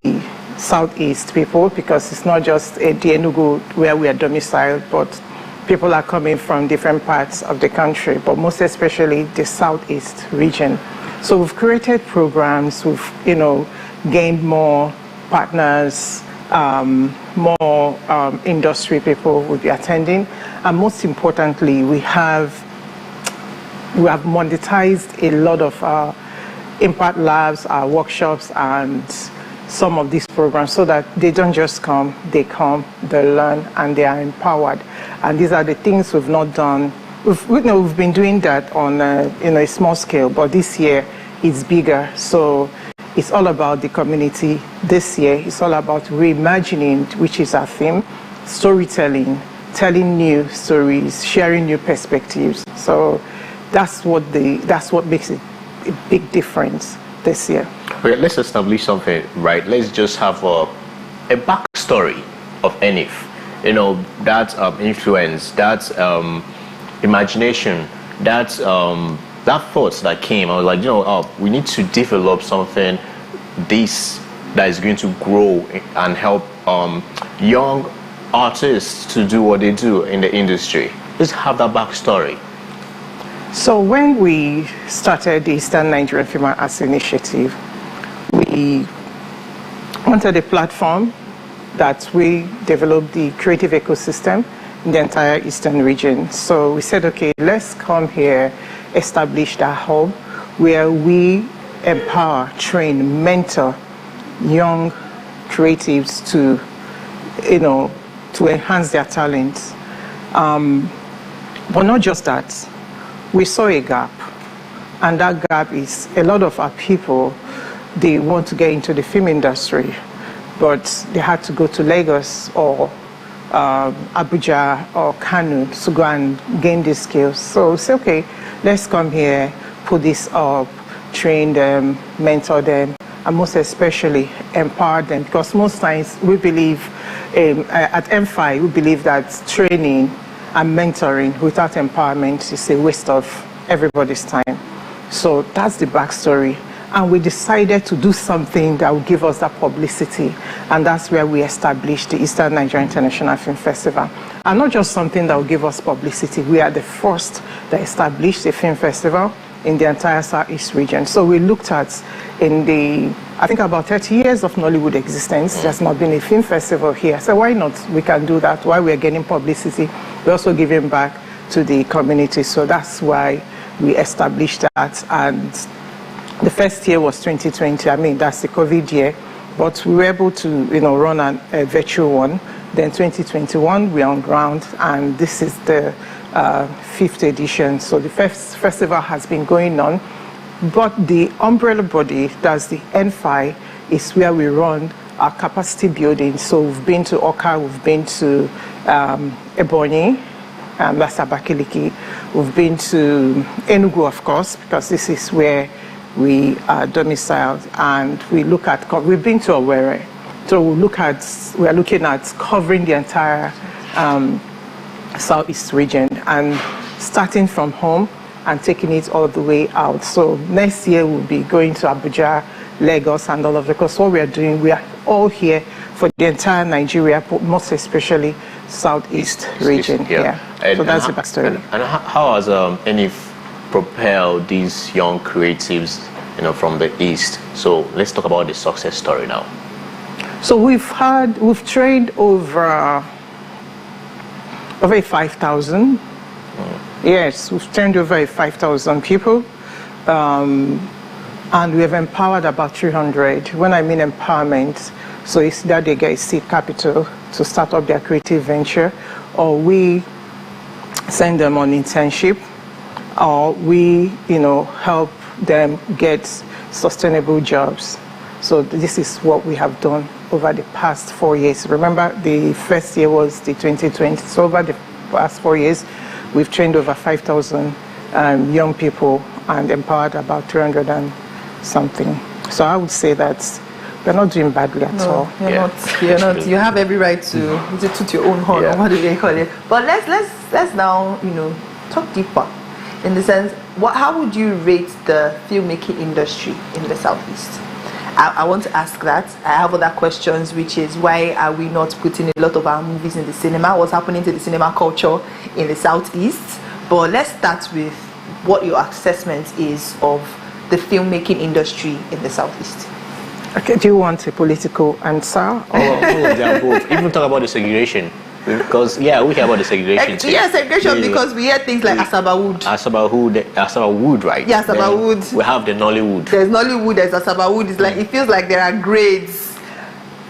S16: Southeast people, because it's not just the Enugu where we are domiciled, but people are coming from different parts of the country, but most especially the Southeast region. So we've created programs, we've gained more partners, more industry people will be attending, and most importantly, we have monetized a lot of our impact labs, our workshops, and some of these programs, so that they don't just come, they learn, and they are empowered. And these are the things we've not done. We've been doing that on a small scale, but this year it's bigger. So it's all about the community. This year it's all about reimagining, which is our theme, storytelling, telling new stories, sharing new perspectives. So that's what makes it a big difference this year.
S3: Okay, let's establish something, right? Let's just have a backstory of ENIF. That influence, that imagination, that thoughts that came. I was like, we need to develop something that is going to grow and help young artists to do what they do in the industry. Let's have that backstory.
S16: So when we started the Eastern Nigerian Film and Arts Initiative, we wanted a platform that we develop the creative ecosystem in the entire Eastern region. So we said, okay, let's come here, establish that hub where we empower, train, mentor young creatives to enhance their talents. But not just that. We saw a gap, and that gap is a lot of our people, they want to get into the film industry, but they had to go to Lagos or Abuja or Kano to go and gain these skills. So we say, okay, let's come here, put this up, train them, mentor them, and most especially empower them, because most times we believe, at M5, we believe that training and mentoring without empowerment is a waste of everybody's time. So that's the backstory. And we decided to do something that would give us that publicity. And that's where we established the Eastern Nigeria International Film Festival. And not just something that will give us publicity. We are the first that established a film festival in the entire Southeast region. So we looked at, I think about 30 years of Nollywood existence, there's not been a film festival here. So why not? We can do that. While we're getting publicity, we're also giving back to the community. So that's why we established that. And the first year was 2020. I mean, that's the COVID year. But we were able to, run a virtual one. Then 2021, we're on ground, and this is the 5th edition. So the first festival has been going on, but the umbrella body, that's the N5, is where we run our capacity building. So we've been to Oka, we've been to Ebonyi, that's Abakaliki. We've been to Enugu, of course, because this is where we are domiciled, and we've been to Owerri. So we are looking at covering the entire Southeast region and starting from home and taking it all the way out. So next year we'll be going to Abuja, Lagos, and all of it, because what we are doing, we are all here for the entire Nigeria, but most especially Southeast region. Yeah. So that's the backstory.
S3: And how has ENIF propelled these young creatives, from the East? So let's talk about the success story now.
S16: So we've trained over 5,000. Yes, we've trained over 5,000 people, and we have empowered about 300. When I mean empowerment, so it's that they get seed capital to start up their creative venture, or we send them on internship, or we, help them get sustainable jobs. So this is what we have done over the past 4 years. Remember, the first year was the 2020. So over the past 4 years, we've trained over 5,000 young people and empowered about 300 and something. So I would say that we're not doing badly at all.
S2: You're not. You have every right to toot your own horn, or what do they call it? But let's now talk deeper, in the sense, how would you rate the filmmaking industry in the Southeast? I want to ask that. I have other questions, which is, why are we not putting a lot of our movies in the cinema? What's happening to the cinema culture in the Southeast? But let's start with what your assessment is of the filmmaking industry in the Southeast.
S16: Okay, do you want a political answer?
S3: Or both. Even talk about the segregation. Because, we hear about the segregation.
S2: Segregation, because we hear things like Asaba
S3: Wood, right?
S2: Yeah, Asaba Wood.
S3: We have the Nollywood.
S2: There's Nollywood, there's Asaba Wood. It's like, it feels like there are grades.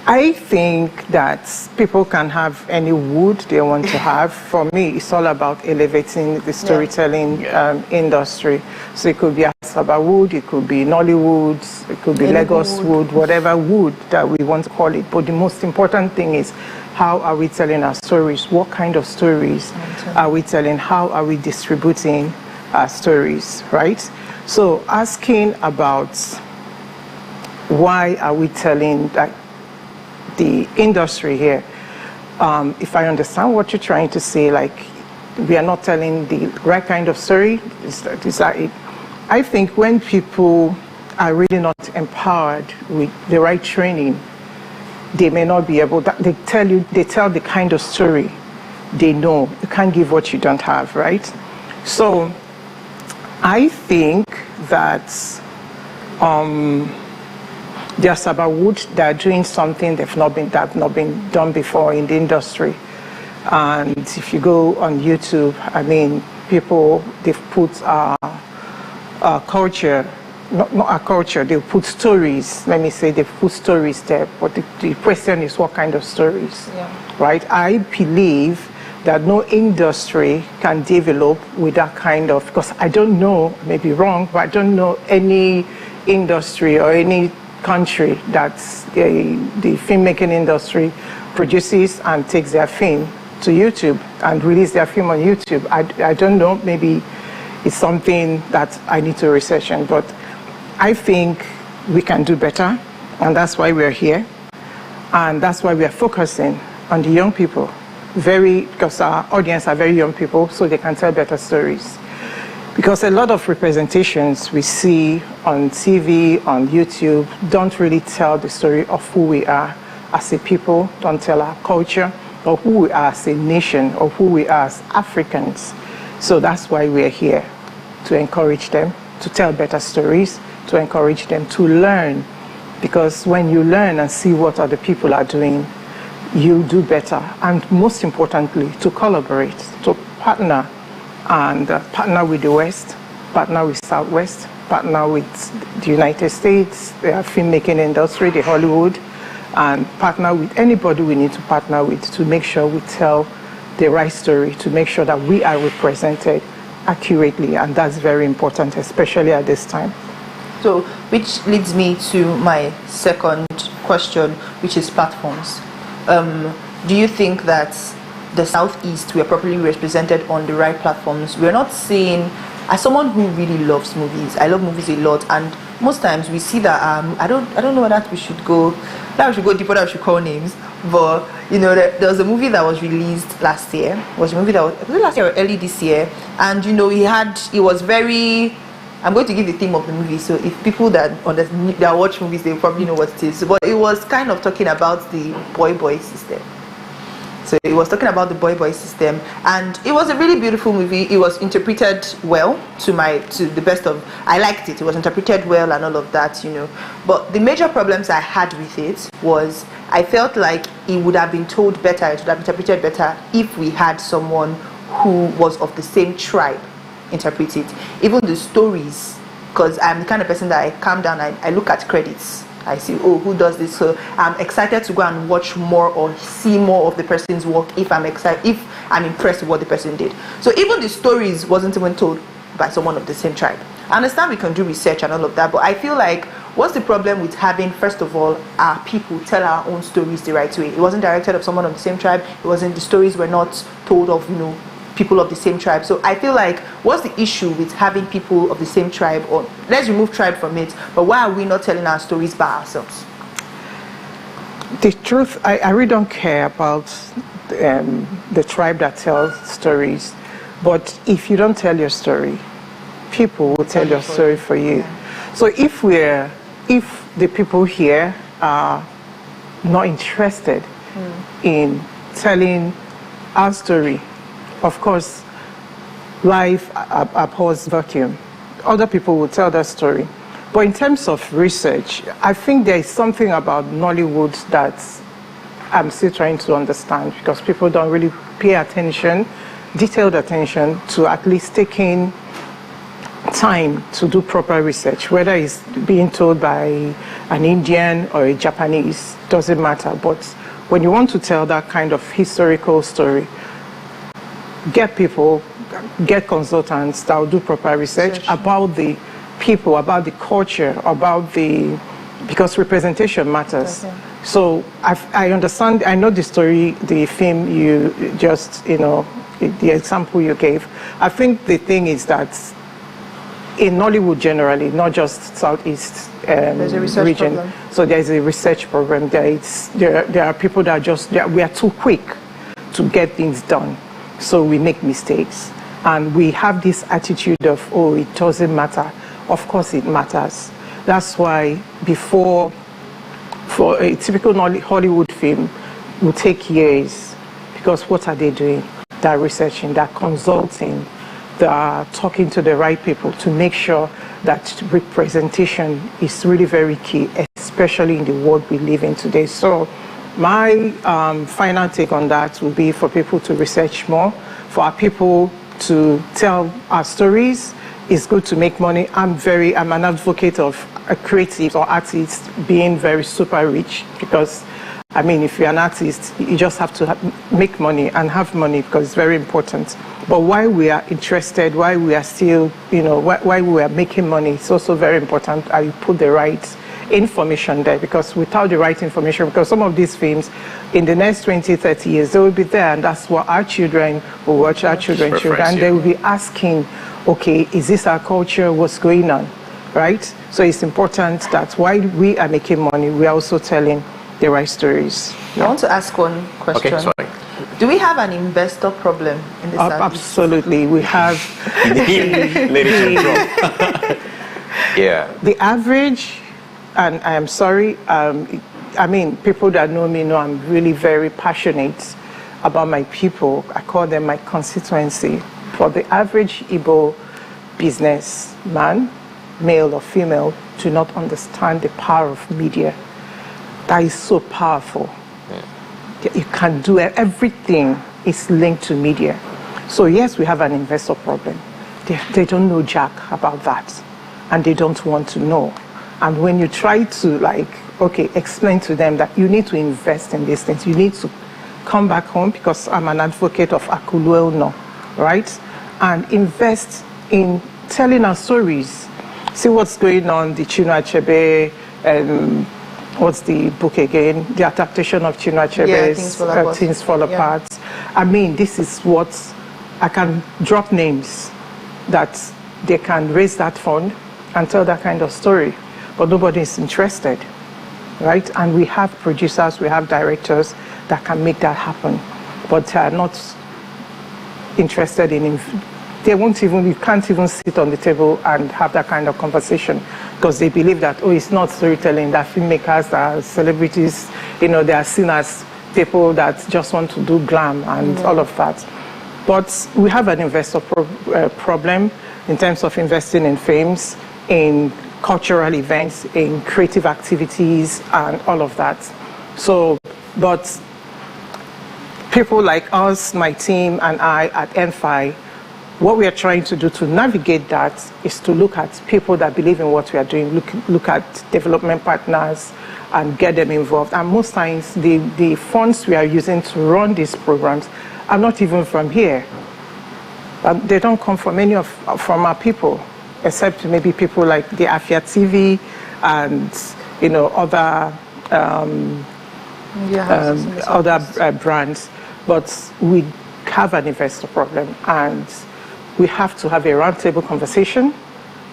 S16: I think that people can have any wood they want to have. For me, it's all about elevating the storytelling industry. So it could be Asaba Wood, it could be Nollywood, it could be Lagos Wood, whatever wood that we want to call it. But the most important thing is, how are we telling our stories? What kind of stories are we telling? How are we distributing our stories, right? So asking about why are we telling the industry here, if I understand what you're trying to say, like we are not telling the right kind of story, is that it? I think when people are really not empowered with the right training, they may not be able, they tell the kind of story they know. You can't give what you don't have, right? So I think that the Asaba Wood, they're doing something that have not been done before in the industry. And if you go on YouTube, I mean, people, they've put culture, not a culture, they put stories. Let me say they put stories there, but the question is what kind of stories, right? I believe that no industry can develop with that kind of, because I don't know, I may be wrong, but I don't know any industry or any country that the filmmaking industry produces and takes their film to YouTube and release their film on YouTube. I don't know, maybe it's something that I need to research on, but I think we can do better, and that's why we're here, and that's why we are focusing on the young people, because our audience are very young people, so they can tell better stories. Because a lot of representations we see on TV, on YouTube, don't really tell the story of who we are as a people, don't tell our culture, or who we are as a nation, or who we are as Africans. So that's why we're here, to encourage them to tell better stories, to encourage them to learn. Because when you learn and see what other people are doing, you do better. And most importantly, to collaborate, to partner, and partner with the West, partner with Southwest, partner with the United States, the filmmaking industry, the Hollywood, and partner with anybody we need to partner with to make sure we tell the right story, to make sure that we are represented accurately, and that's very important, especially at this time.
S2: So, which leads me to my second question, which is platforms. Do you think that the Southeast, we are properly represented on the right platforms? We're not seeing, as someone who really loves movies, I love movies a lot, and most times we see that I don't know that we should go deeper, that we should call names, but you know, there was a movie that was released last year. Was it last year or early this year? And you know, it was very, I'm going to give the theme of the movie, so if people that watch movies, they probably know what it is. But it was kind of talking about the boy system. So it was talking about the boy system, and it was a really beautiful movie. It was interpreted well to the best of. I liked it. It was interpreted well and all of that, you know. But the major problems I had with it was I felt like it would have been told better. It would have been interpreted better if we had someone who was of the same tribe interpret it. Even the stories, because I'm the kind of person that I calm down. I look at credits. I see, oh, who does this? So I'm excited to go and watch more or see more of the person's work if I'm impressed with what the person did. So even the stories wasn't even told by someone of the same tribe. I understand we can do research and all of that, but I feel like what's the problem with having, first of all, our people tell our own stories the right way? It wasn't directed of someone of the same tribe. The stories were not told of, you know, people of the same tribe. So I feel like, what's the issue with having people of the same tribe? Or let's remove tribe from it, but why are we not telling our stories by ourselves?
S16: The truth, I really don't care about the tribe that tells stories, but if you don't tell your story, people will tell your story for you. Yeah. So if the people here are not interested in telling our story, of course, life abhors vacuum. Other people will tell that story. But in terms of research, I think there is something about Nollywood that I'm still trying to understand, because people don't really pay attention, detailed attention, to at least taking time to do proper research. Whether it's being told by an Indian or a Japanese, doesn't matter. But when you want to tell that kind of historical story, get consultants that will do proper research about the people, about the culture, because representation matters. Okay. So I understand, I know the story, the film you just, you know, the example you gave. I think the thing is that in Nollywood generally, not just Southeast region, problem. So there's a research program. There are people that we are too quick to get things done. So we make mistakes, and we have this attitude of, oh, it doesn't matter. Of course it matters. That's why for a typical Hollywood film will take years, because what are they doing? They're researching, they're consulting, they're talking to the right people to make sure that representation is really very key, especially in the world we live in today. So my final take on that will be for people to research more, for our people to tell our stories. It's good to make money. I'm an advocate of creatives or artists being very super rich, because I mean, if you're an artist, you just have to make money and have money, because it's very important. But why we are interested, why we are still, you know, why we are making money, it's also very important. I put the right information there, because without the right information, because some of these films in the next 20, 30 years, they will be there, and that's what our children will watch, our children, and they will be asking, okay, is this our culture, what's going on, right? So it's important that while we are making money, we are also telling the right stories.
S2: I want to ask one question.
S3: Okay, sorry.
S2: Do we have an investor problem in the Southeast?
S16: Absolutely, we have.
S3: Yeah.
S16: The average, and I am sorry, I mean, people that know me know I'm really very passionate about my people. I call them my constituency. For the average Igbo businessman, male or female, do not understand the power of media. That is so powerful. Yeah. You can do it. Everything is linked to media. So yes, we have an investor problem. They don't know jack about that, and they don't want to know. And when you try to explain to them that you need to invest in these things, you need to come back home, because I'm an advocate of Akuluelno, right? And invest in telling our stories. see what's going on, the Chinua Achebe, what's the book again? The adaptation of Chinua Achebe's Things Fall Apart. I mean, this is what I can drop names that they can raise that fund and tell that kind of story, but nobody is interested, right? And we have producers, we have directors that can make that happen, but they are not interested in. They won't even. You can't even sit on the table and have that kind of conversation because they believe that it's not storytelling. That filmmakers, that celebrities, they are seen as people that just want to do glam and all of that. But we have an investor problem in terms of investing in films, in cultural events, in creative activities, and all of that. So, but people like us, my team, and I at NFI, what we are trying to do to navigate that is to look at people that believe in what we are doing, look at development partners, and get them involved. And most times, the funds we are using to run these programs are not even from here. They don't come from from our people, except maybe people like the Afia TV and other brands. But we have an investor problem, and we have to have a roundtable conversation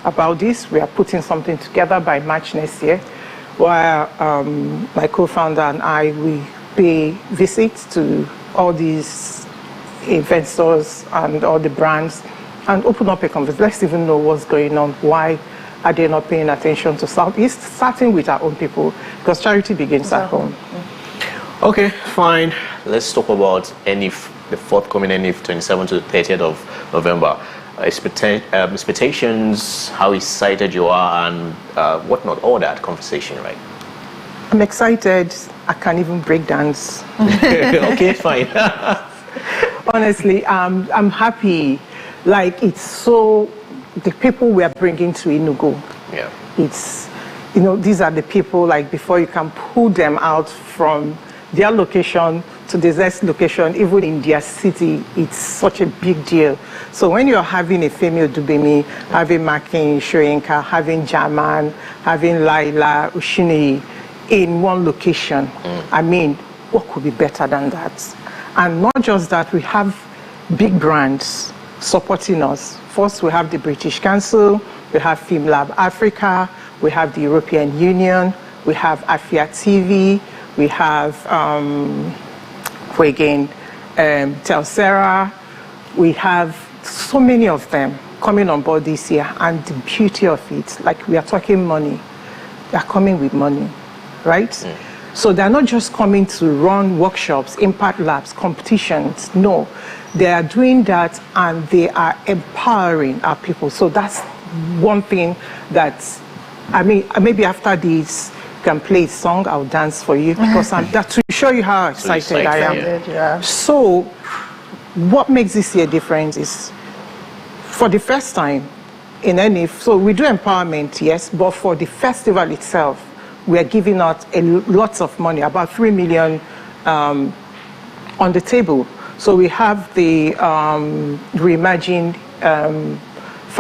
S16: about this. We are putting something together by March next year, where my co-founder and I will pay visits to all these investors and all the brands and open up a conversation. Let's even know what's going on. Why are they not paying attention to Southeast? Starting with our own people, because charity begins at home.
S3: Okay, fine. Let's talk about ENIF, the forthcoming ENIF, 27th to 30th of November. Expectations, how excited you are, and whatnot, all that conversation, right?
S16: I'm excited. I can't even break dance.
S3: Okay, fine.
S16: Honestly, I'm happy. Like, it's so, the people we are bringing to Enugu, it's, these are the people, like, before you can pull them out from their location to the next location, even in their city, it's such a big deal. So when you're having a female Dubemi, having Makin, Shoyinka, having Jaman, having Laila, Ushini in one location, I mean, what could be better than that? And not just that, we have big brands supporting us. First, we have the British Council, we have Film Lab Africa, we have the European Union, we have Afia TV, we have, Telsera. We have so many of them coming on board this year, and the beauty of it, like, we are talking money. They're coming with money, right? So they're not just coming to run workshops, impact labs, competitions. No, they are doing that, and they are empowering our people. So that's one thing that, I mean, maybe after this, you can play a song, I'll dance for you, because that's to show you how excited I am. So what makes this year different is, for the first time in ENIF, so we do empowerment, yes, but for the festival itself, we are giving out lots of money, about 3 million on the table. So we have the reimagined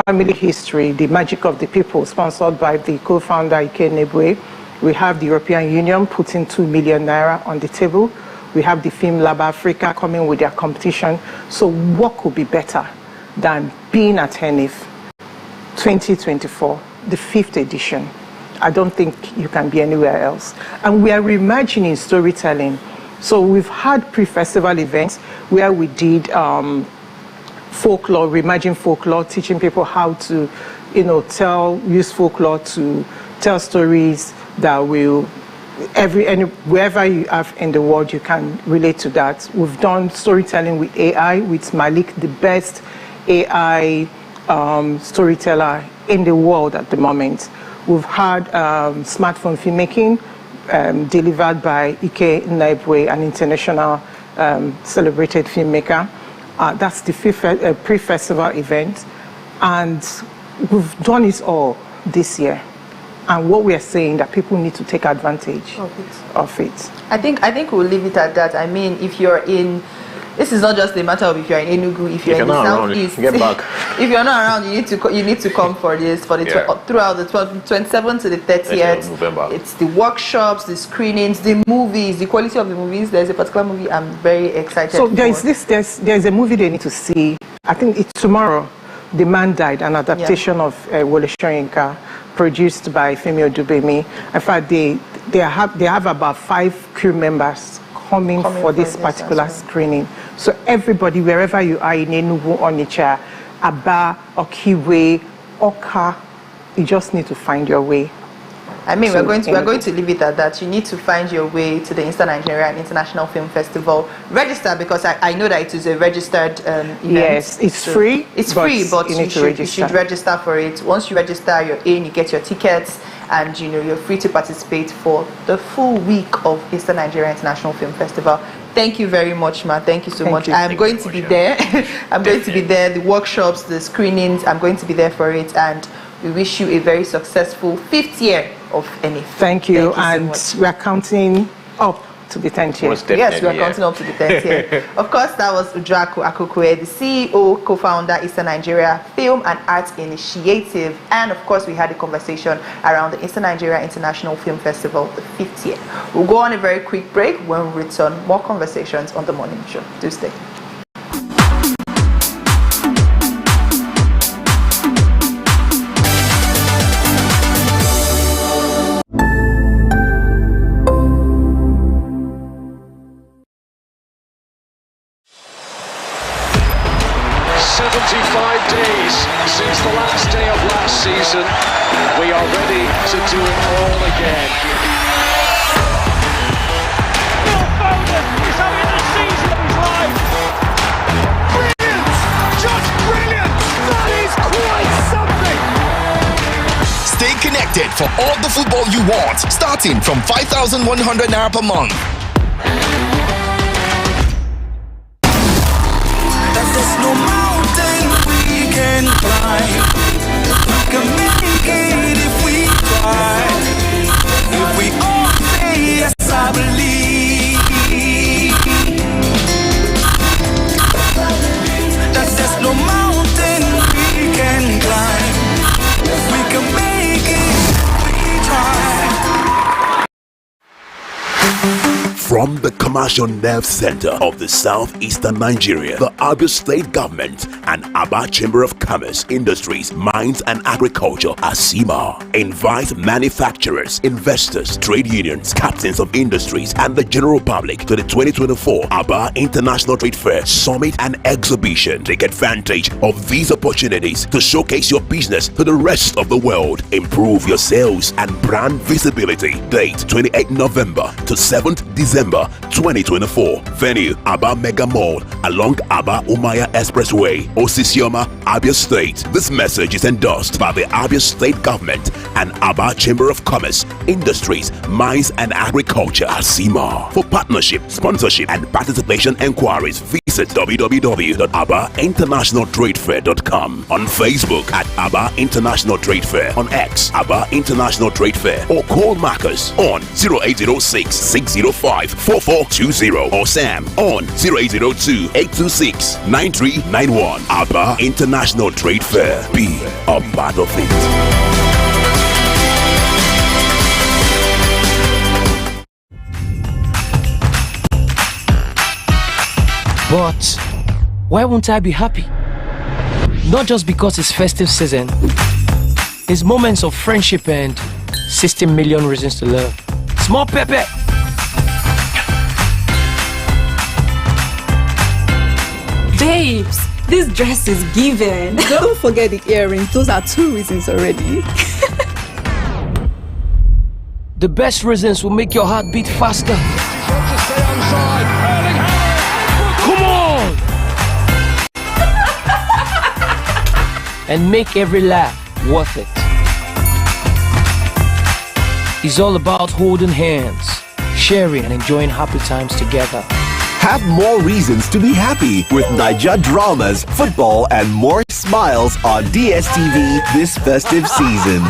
S16: family history, the magic of the people, sponsored by the co-founder Ike Nebwe. We have the European Union putting 2 million naira on the table. We have the Film Lab Africa coming with their competition. So what could be better than being at ENIF 2024, the 5th edition? I don't think you can be anywhere else. And we are reimagining storytelling. So we've had pre-festival events where we did folklore, reimagine folklore, teaching people how to, use folklore to tell stories that will, wherever you are in the world, you can relate to that. We've done storytelling with AI, with Malik, the best AI storyteller in the world at the moment. We've had smartphone filmmaking delivered by Ike Naibwe, an international celebrated filmmaker. That's the pre-festival event. And we've done it all this year. And what we are saying, that people need to take advantage of it.
S2: I think we'll leave it at that. I mean, if you're in this is not just a matter of if you're in Enugu, if you're in the southeast,
S3: get back.
S2: If you're not around, you need to come for this throughout the 27th to the 30th.
S3: November.
S2: It's the workshops, the screenings, the movies, the quality of the movies. There's a particular movie I'm very excited.
S16: So there's a movie they need to see. I think it's tomorrow. The Man Died, an adaptation of Wole Soyinka, produced by Femi Odubemi. In fact, they have about 5 crew members coming for this particular screening. So everybody, wherever you are in Enugu, Onitsha, Aba, Okiwe, Oka, you just need to find your way.
S2: I mean, we're going to leave it at that. You need to find your way to the Eastern Nigerian International Film Festival. Register, because I know that it is a registered event.
S16: Yes, it's free.
S2: It's free, but you should register for it. Once you register, you're in, you get your tickets, and you're free to participate for the full week of Eastern Nigerian International Film Festival. Thank you very much, Ma. Thank you so much. I'm going to be there. I'm going to be there. The workshops, the screenings, I'm going to be there for it, and we wish you a very successful 5th year of NF.
S16: Thank you and so we're counting up to the 10th year.
S2: Yes, we're counting up to the 10th year. Of course, that was Udraku Akokwe, the CEO, co-founder, Eastern Nigeria Film and Arts Initiative. And of course, we had a conversation around the Eastern Nigeria International Film Festival, the 5th year. We'll go on a very quick break. When we return, more conversations on The Morning Show. Do stay.
S18: Season, we are ready to do it all again. Phil Foden is having the season of his life. Brilliant! Just brilliant! That is quite something!
S19: Stay connected for all the football you want, starting from 5,100 Naira per month.
S18: There's no mountain we can climb. Can make it if we try. If we all say yes, I believe that there's no mountain we can climb. We can make it if we try.
S5: From the commercial nerve center of the southeastern Nigeria, the Abia State Government and Aba Chamber of Commerce, Industries, Mines and Agriculture, ASIMA, invite manufacturers, investors, trade unions, captains of industries, and the general public to the 2024 Aba International Trade Fair Summit and Exhibition. Take advantage of these opportunities to showcase your business to the rest of the world. Improve your sales and brand visibility. Date 28 November to 7th December 2024. Venue Aba Mega Mall along Aba Umaya Expressway, Osisioma, Abia State. This message is endorsed by the Abia State Government and Aba Chamber of Commerce, Industries, Mines and Agriculture, ASIMA. For partnership, sponsorship and participation enquiries, visit www.abainternationaltradefair.com. On Facebook at Aba International Trade Fair, on X Aba International Trade Fair, or call Marcus on 0806 605 4420 or Sam on 0802 826 9391. Aba International Trade Fair. Be a part of it.
S20: But why won't I be happy? Not just because it's festive season. It's moments of friendship and 60 million reasons to love. Small Pepe.
S21: Babes, this dress is given. Don't forget the earrings. Those are 2 reasons already.
S20: The best reasons will make your heart beat faster. Come on! And make every laugh worth it. It's all about holding hands, sharing and enjoying happy times together.
S22: Have more reasons to be happy with Naija dramas, football, and more smiles on DSTV this festive season.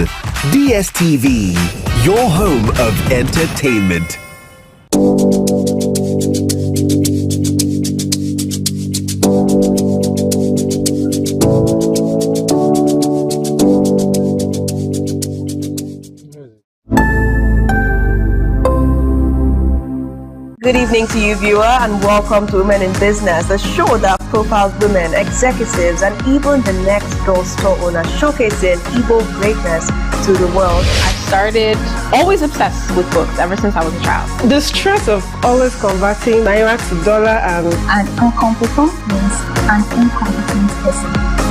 S22: DSTV, your home of entertainment.
S1: Good evening to you, viewer, and welcome to Women in Business, a show that profiles women, executives, and even the next door store owner, showcasing Igbo greatness to the world.
S4: I started always obsessed with books ever since I was a child.
S23: The stress of always converting naira to dollar and
S24: an incompetent means an incompetent person.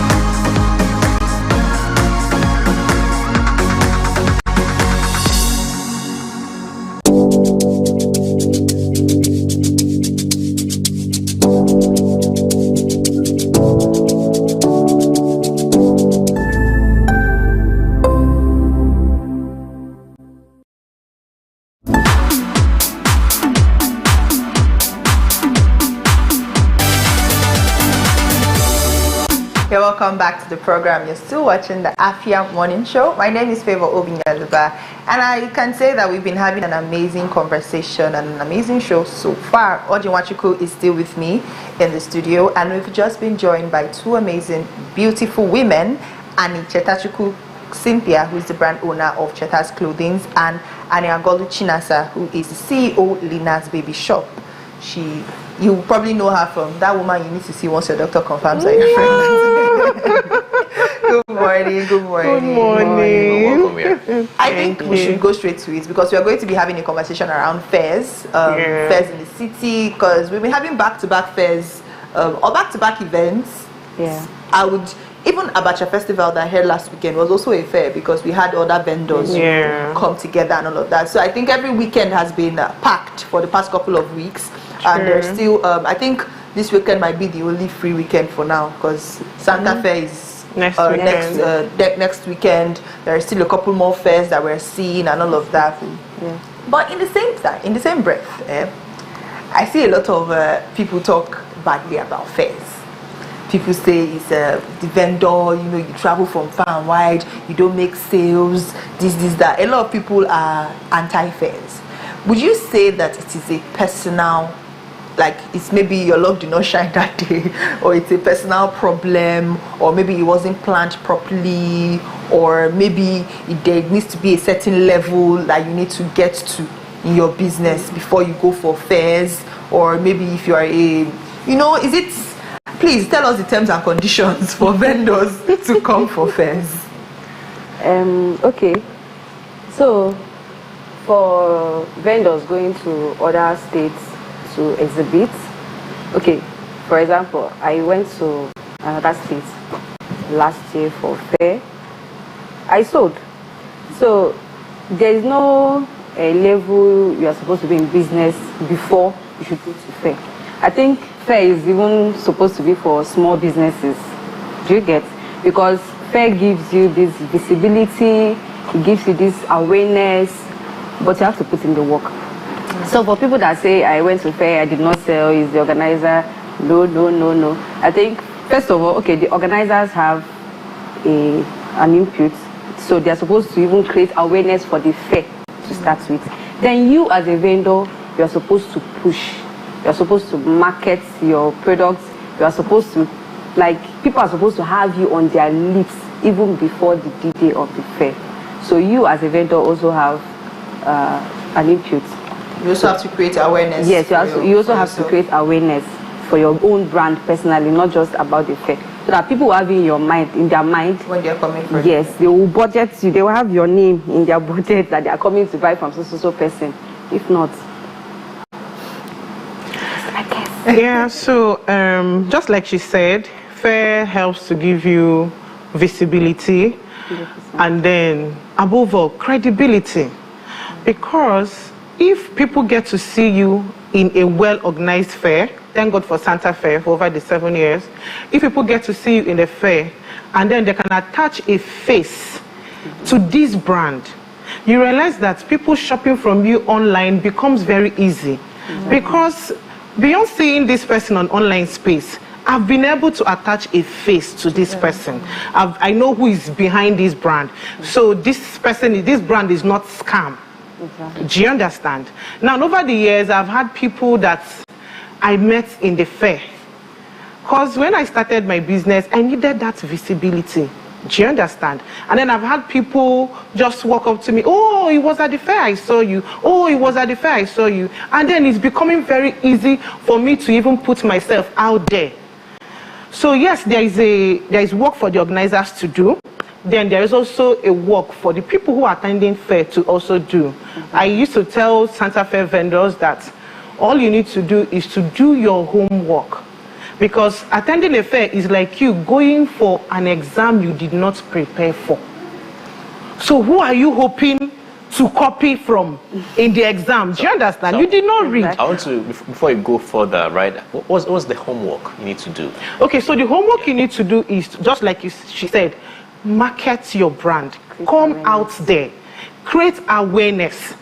S2: Welcome back to the program. You're still watching the Afia Morning Show. My name is Favor Obinyaluba, and I can say that we've been having an amazing conversation and an amazing show so far. Ojinwachuku is still with me in the studio, and we've just been joined by two amazing, beautiful women, Annie Chetachuku Cynthia, who is the brand owner of Cheta's Clothing, and Annie Agolu Chinasa, who is the CEO Lina's Baby Shop. You probably know her from that woman you need to see once your doctor confirms that you're pregnant. Good morning. Good morning. I think we should go straight to it because we are going to be having a conversation around fairs, fairs in the city, because we've been having back-to-back fairs or back-to-back events.
S11: Yeah.
S2: I would even Abacha Festival that I had last weekend was also a fair because we had other vendors come together and all of that. So I think every weekend has been packed for the past couple of weeks. And there's still, I think this weekend might be the only free weekend for now because Santa Fe is next weekend. There are still a couple more fairs that we're seeing and all of that. But in the same breath, I see a lot of people talk badly about fairs. People say it's the vendor, you travel from far and wide, you don't make sales, this, that. A lot of people are anti-fairs. Would you say that it is a personal, like it's maybe your luck did not shine that day, or it's a personal problem, or maybe it wasn't planned properly, or maybe there needs to be a certain level that you need to get to in your business before you go for fairs, or maybe if you are is it? Please tell us the terms and conditions for vendors to come for fairs.
S25: Okay, so for vendors going to other states to exhibit, okay, for example, I went to another state last year for fair. I sold. So there is no level you are supposed to be in business before you should go to fair. I think fair is even supposed to be for small businesses. Do you get? Because fair gives you this visibility, it gives you this awareness, but you have to put in the work. So for people that say, I went to fair, I did not sell, is the organizer, no. I think, first of all, okay, the organizers have an input, so they're supposed to even create awareness for the fair to start with. Then you as a vendor, you're supposed to push. You're supposed to market your products. You are supposed to, people are supposed to have you on their lips even before the D-Day of the fair. So you as a vendor also have an input.
S2: You also have to create awareness.
S25: Yes, you also have to create awareness for your own brand personally, not just about the fair. So that people will have in their mind
S2: when they're coming for
S25: yes, they will budget you. They will have your name in their budget that they are coming to buy from so person. If not.
S23: Yeah, so just like she said, fair helps to give you visibility 100%. And then above all, credibility. Because if people get to see you in a well-organized fair, thank God for Santa Fair for over the 7 years, if people get to see you in a fair and then they can attach a face to this brand, you realize that people shopping from you online becomes very easy. Because beyond seeing this person on online space, I've been able to attach a face to this person. I know who is behind this brand. So this brand is not scam. Do you understand? Now, over the years, I've had people that I met in the fair. Because when I started my business, I needed that visibility. Do you understand? And then I've had people just walk up to me, oh, it was at the fair I saw you. Oh, it was at the fair I saw you. And then it's becoming very easy for me to even put myself out there. So yes, there is work for the organizers to do. Then there is also a work for the people who are attending fair to also do. I used to tell Santa Fe vendors that all you need to do is to do your homework. Because attending a fair is like you going for an exam you did not prepare for. So who are you hoping to copy from in the exam? Do you understand? You did not read.
S3: I want to, before you go further, right, what's the homework you need to do?
S23: Okay, so the homework you need to do is, just like she said, market your brand. Come out there. Create awareness.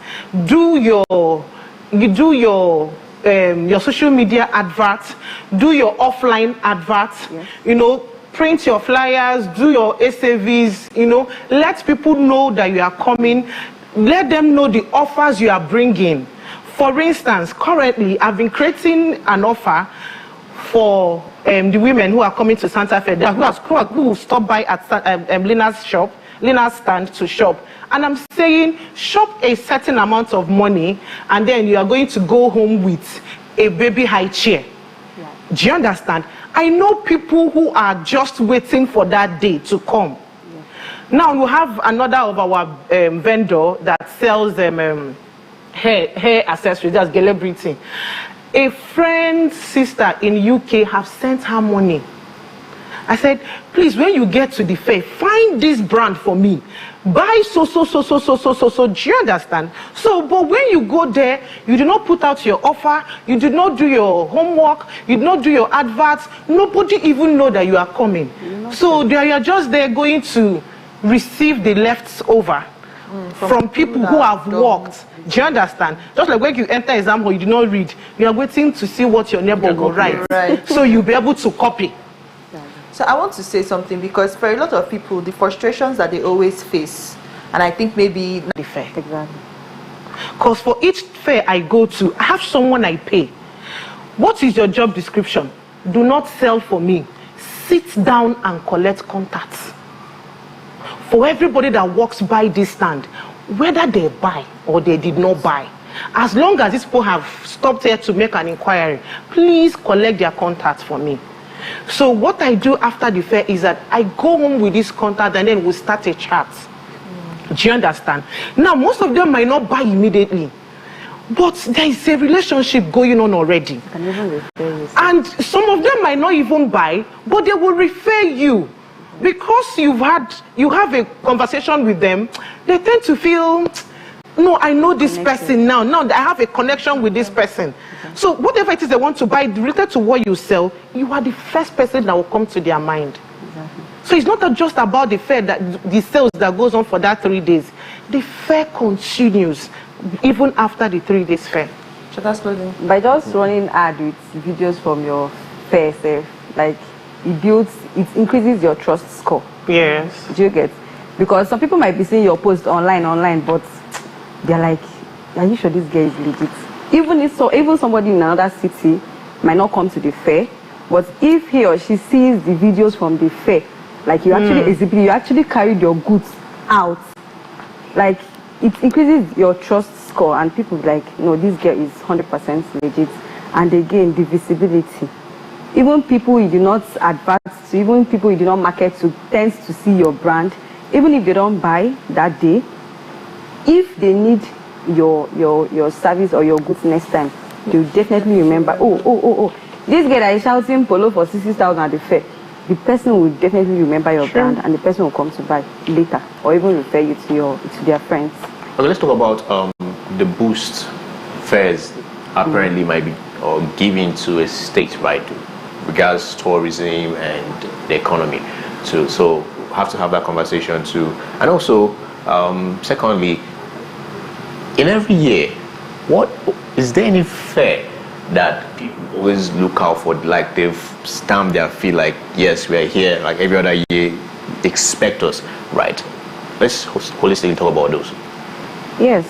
S23: Do your social media adverts, do your offline adverts, you know, print your flyers, do your SAVs, you know, let people know that you are coming, let them know the offers you are bringing. For instance, currently I've been creating an offer for the women who are coming to Santa Fe, who stop by at Lina's shop, Lina's stand to shop. And I'm saying, shop a certain amount of money, and then you are going to go home with a baby high chair. Yeah. Do you understand? I know people who are just waiting for that day to come. Yeah. Now we have another of our vendor that sells hair accessories, that's celebrity. A friend's sister in UK have sent her money. I said, please, when you get to the fair, find this brand for me. Buy so. Do you understand? So, but when you go there, you do not put out your offer, you do not do your homework, you do not do your adverts. Nobody even know that you are coming. So you are just there going to receive the leftover from people who have worked. Do you understand? Just like when you enter exam hall, you do not read. You are waiting to see what your neighbor will write. Right. So you'll be able to copy.
S2: So I want to say something, because for a lot of people, the frustrations that they always face, and I think maybe not the fair.
S23: Exactly. Because for each fair I go to, I have someone I pay. What is your job description? Do not sell for me. Sit down and collect contacts. For everybody that walks by this stand, whether they buy or they did not buy, as long as these people have stopped here to make an inquiry, please collect their contacts for me. So what I do after the fair is that I go home with this contact, and then we start a chat. Do you understand? Now, most of them might not buy immediately, but there is a relationship going on already. And some of them might not even buy, but they will refer you. Because you have a conversation with them, they tend to feel, no, I know this person now. Now I have a connection with this person. So whatever it is they want to buy related to what you sell, you are the first person that will come to their mind. So it's not just about the fair, that the sales that goes on for that 3 days. The fair continues even after the 3 days fair.
S25: By just running ad with videos from your fair self, like it increases your trust score.
S23: Yes.
S25: Do you get? Because some people might be seeing your post online, but they're like, are you sure this guy is legit? Even somebody in another city might not come to the fair, but if he or she sees the videos from the fair, like you actually exhibit, you actually carried your goods out, like it increases your trust score, and people like, no, this girl is 100% legit. And again, the visibility. Even people you do not advance to, even people you do not market to, tends to see your brand, even if they don't buy that day. If they need your service or your goods next time, they'll definitely remember, oh, this guy that is shouting polo for 60,000 at the fair, the person will definitely remember your brand, and the person will come to buy later, or even refer you to their friends.
S3: Okay, let's talk about the boost fairs apparently might be giving to a state, right, regards tourism and the economy. So have to have that conversation too. And also, secondly, in every year, what is there any fair that people always look out for, like they've stamped their feet, like, yes, we're here, like every other year, expect us, right? Let's holistically talk about those.
S25: Yes,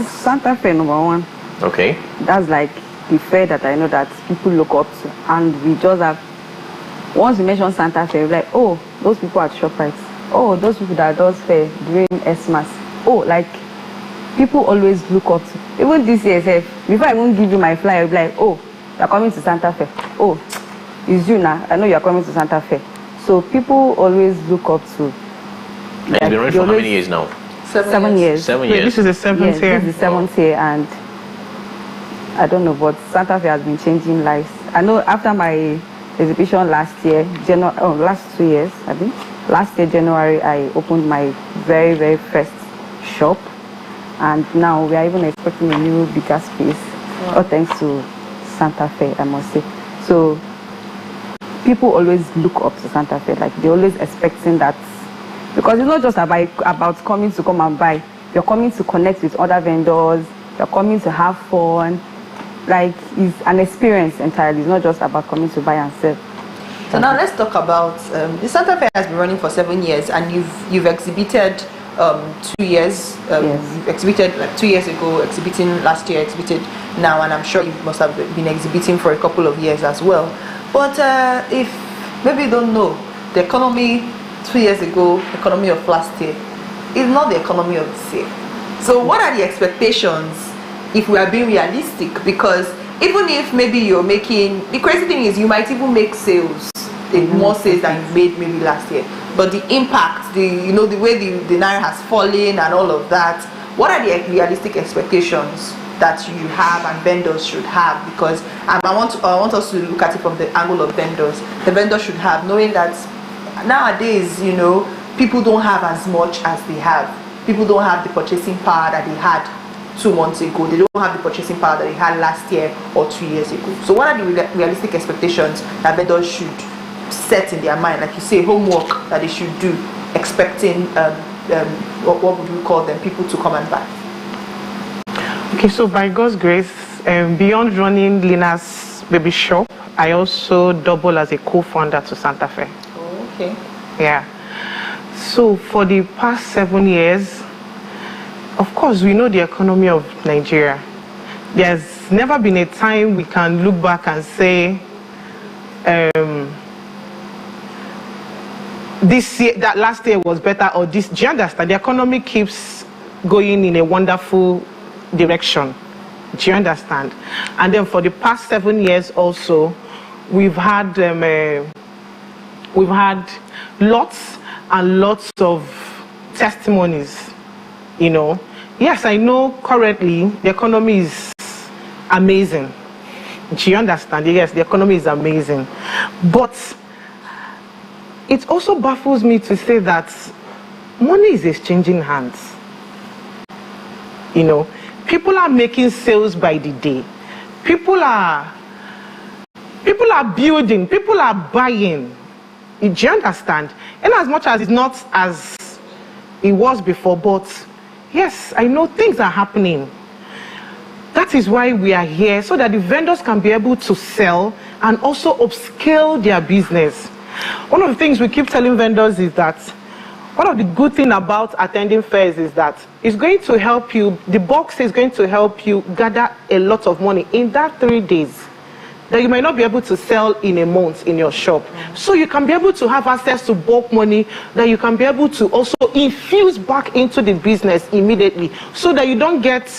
S25: Santa Fe #1.
S3: Okay.
S25: That's like the fair that I know that people look up to, and we just have, once we mention Santa Fe, we're like, oh, those people at ShopRite. oh, those people that does fair during Xmas. Oh, like people always look up to. Even this year, before I won't give you my flyer, I'll be like, oh, you're coming to Santa Fe. Oh, it's you now. I know you're coming to Santa Fe. So people always look up to.
S3: Like, you've been running for how many years now?
S25: 7 years.
S3: 7 years.
S23: This is the 7th year.
S25: This is the 7th year, and I don't know, but Santa Fe has been changing lives. I know after my exhibition last year, last 2 years, I think. Last year, January, I opened my very, very first shop. And now we are even expecting a new bigger space. All thanks to Santa Fe, I must say. So people always look up to Santa Fe. Like they're always expecting that. Because it's not just about coming to come and buy. You're coming to connect with other vendors. You're coming to have fun. Like it's an experience entirely. It's not just about coming to buy and sell.
S2: So now let's talk about the Santa Fe has been running for 7 years, and you've exhibited 2 years. You exhibited like 2 years ago, exhibiting last year, exhibited now, and I'm sure you must have been exhibiting for a couple of years as well. But if maybe you don't know, the economy 2 years ago, economy of last year, is not the economy of this year. So what are the expectations if we are being realistic? Because even if maybe you're making, the crazy thing is you might even make sales, more sales than you made maybe last year. But the impact, the way the naira has fallen and all of that, what are the realistic expectations that you have and vendors should have? Because I want us to look at it from the angle of vendors. The vendors should have, knowing that nowadays, people don't have as much as they have. People don't have the purchasing power that they had 2 months ago. They don't have the purchasing power that they had last year or 2 years ago. So what are the realistic expectations that vendors should set in their mind? Like you say, homework that they should do, expecting what would we call them, people to come and buy.
S23: Okay, so by God's grace, beyond running Lina's baby shop, I also double as a co-founder to Santa Fe.
S2: Oh, okay.
S23: Yeah. So for the past 7 years, of course, we know the economy of Nigeria. There's never been a time we can look back and say, this year, that last year was better, or this. Do you understand? The economy keeps going in a wonderful direction. Do you understand? And then for the past 7 years also, we've had lots and lots of testimonies. Yes, I know currently the economy is amazing. Do you understand? Yes, the economy is amazing. But it also baffles me to say that money is exchanging hands. People are making sales by the day. People are building, people are buying. Do you understand? And as much as it's not as it was before, but yes, I know things are happening. That is why we are here, so that the vendors can be able to sell and also upscale their business. One of the things we keep telling vendors is that one of the good things about attending fairs is that it's going to help you, the box is going to help you gather a lot of money in that 3 days that you might not be able to sell in a month in your shop. So you can be able to have access to bulk money that you can be able to also infuse back into the business immediately, so that you don't get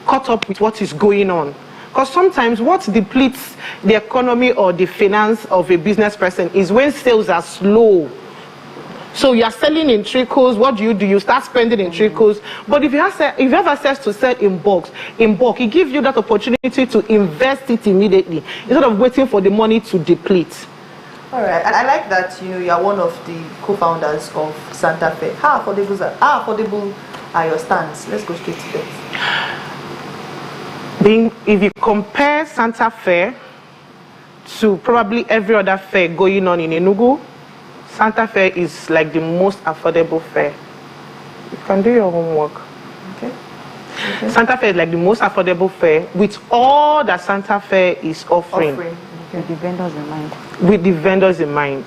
S23: caught up with what is going on. Because sometimes what depletes the economy or the finance of a business person is when sales are slow. So you are selling in trickles. What do? You start spending in trickles. But if you have access to sell in bulk, it gives you that opportunity to invest it immediately instead of waiting for the money to deplete.
S2: All right, and I like that you are one of the co-founders of Santa Fe. How affordable are your stands? Let's go straight to that.
S23: If you compare Santa Fe to probably every other fair going on in Enugu, Santa Fe is like the most affordable fair. You can do your homework.
S2: Okay.
S23: Santa Fe is like the most affordable fair with all that Santa Fe is offering.
S25: With the vendors in mind.
S23: With the vendors in mind.